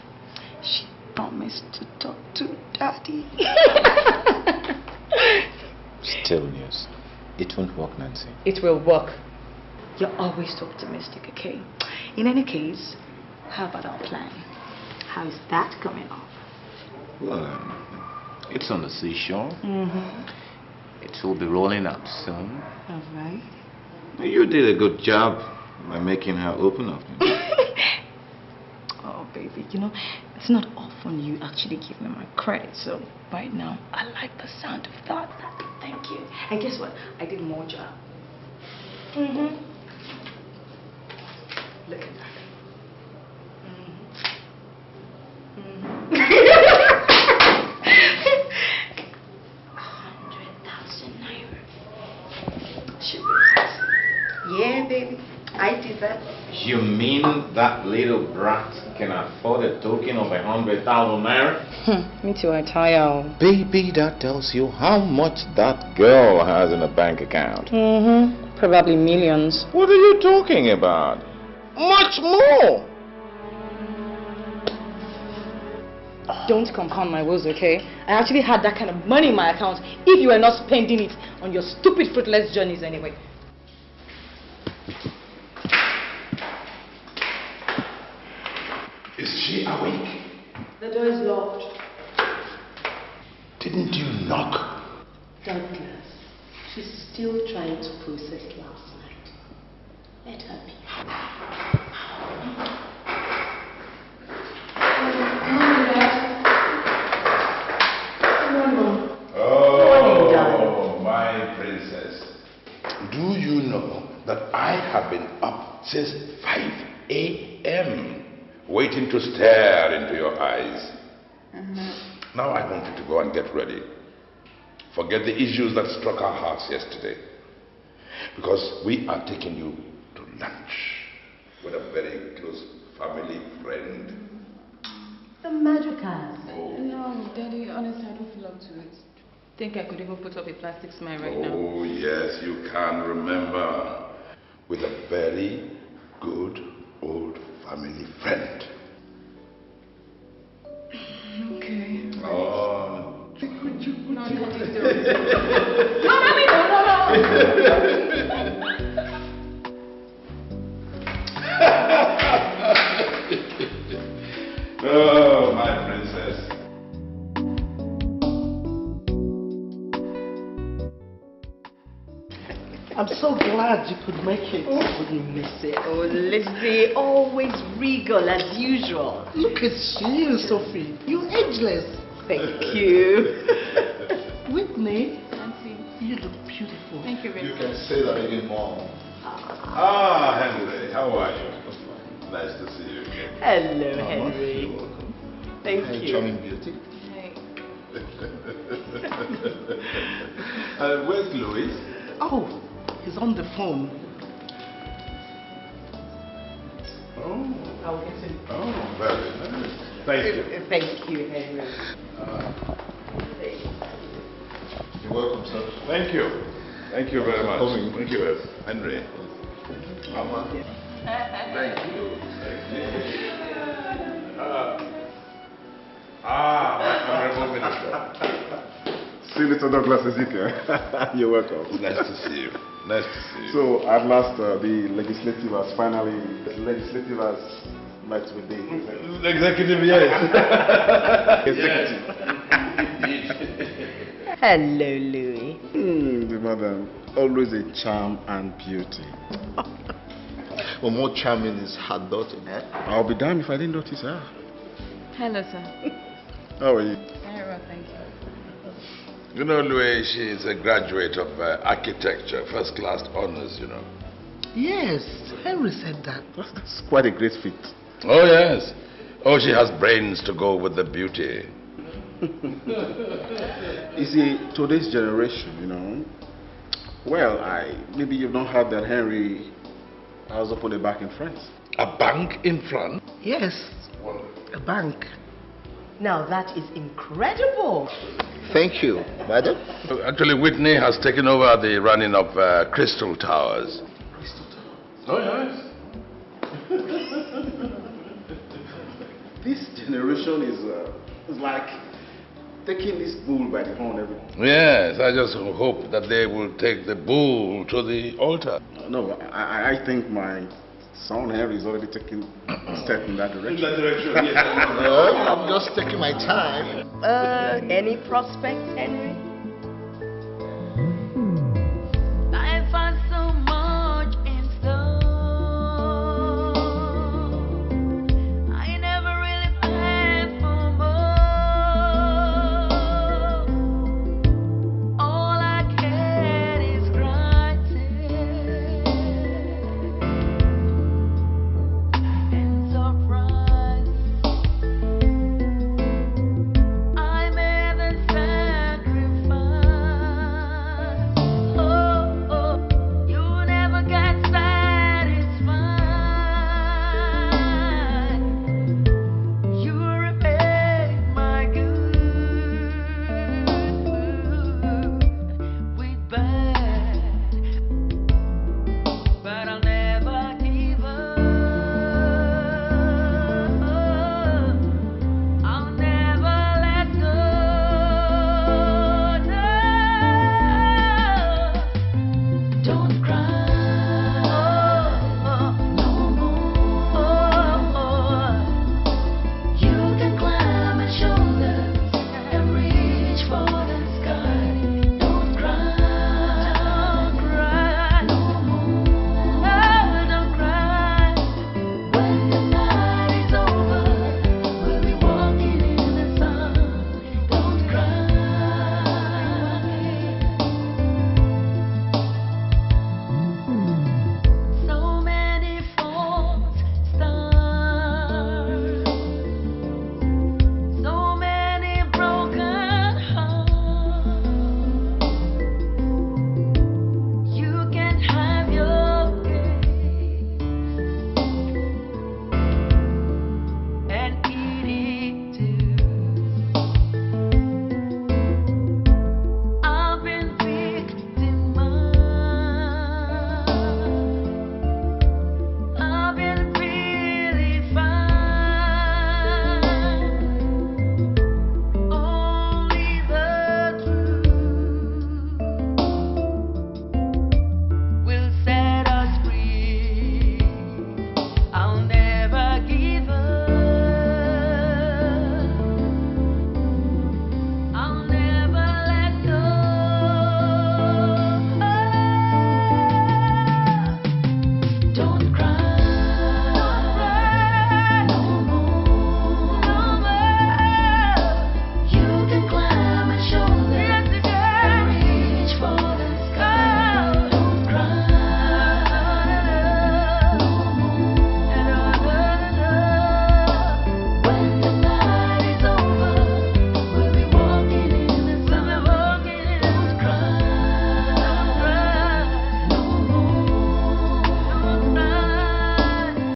She promised to talk to Daddy. Still news. It won't work, Nancy. It will work. You're always optimistic, okay? In any case, how about our plan? How is that coming off? Well, it's on the seashore. It will be rolling out soon. All right. You did a good job by making her open up. Oh, baby, you know, it's not often you actually give me my credit. So right now, I like the sound of that. Thank you. And guess what? I did more job. Look at that. Yeah, baby. I did that. You mean that little brat can afford a token of 100,000 naira? Me too, I tire. Baby, that tells you how much that girl has in a bank account. Probably millions. What are you talking about? Much more! Don't compound my woes, okay? I actually had that kind of money in my account if you were not spending it on your stupid fruitless journeys anyway. Is she awake? The door is locked. Didn't you knock? Douglas, she's still trying to process last night. Let her be. Oh, my princess. Do you know that I have been up since 5 a.m. waiting to stare into your eyes? Now I want you to go and get ready. Forget the issues that struck our hearts yesterday. Because we are taking you to lunch with a very close family friend. The Madricals. No, Daddy, honestly, I don't feel up to it. Think I could even put up a plastic smile right now. Oh, yes, you can remember. With a very good old family friend. Okay. Oh. No, Daddy, don't. No, Mommy, no. Oh, my princess. I'm so glad you could make it. I wouldn't miss it. Oh, Lizzie, always regal as usual. Look at you, Sophie. You're ageless. Thank you. Whitney, Nancy, you look beautiful. thank you very much. You can say that again, Mom. Ah, Henry, how are you? Nice to see you again. Hello, Henry. You're welcome. Thank Hey, you. charming beauty. Hey. Where's Louis? Oh, he's on the phone. Oh. I'll get him. Oh, very nice. Thank you. Thank you, Henry. You're welcome, sir. Thank you. Thank you very much. Coming. Thank you, Henry. Mama. Thank you. My honorable Home Minister. Senator Douglas Ezekiel. You're welcome. It's nice to see you. Nice to see you. So, at last, the legislative has met with the executive, yes. Executive. Hello, Louis. The madam, always a charm and beauty. Well, more charming is her daughter. I'll be damned if I didn't notice her. Hello, sir. How are you? Very well, thank you. You know, Louis, she is a graduate of architecture, first class honors, you know. Yes, Henry said that. That's quite a great feat. Oh, yes. Oh, she has brains to go with the beauty. You see, today's generation, you know, well, maybe you've not heard that Henry has opened a bank in France. A bank in France? Yes, a bank. Now that is incredible. Thank you, madam. Actually, Whitney has taken over the running of Crystal Towers. Crystal Towers? Oh, yes. This generation is like taking this bull by the horn every day. Yes, I just hope that they will take the bull to the altar. No, I think my son Henry is already taking a step in that direction. In that direction, yes. Well, I'm just taking my time. Any prospects, Henry?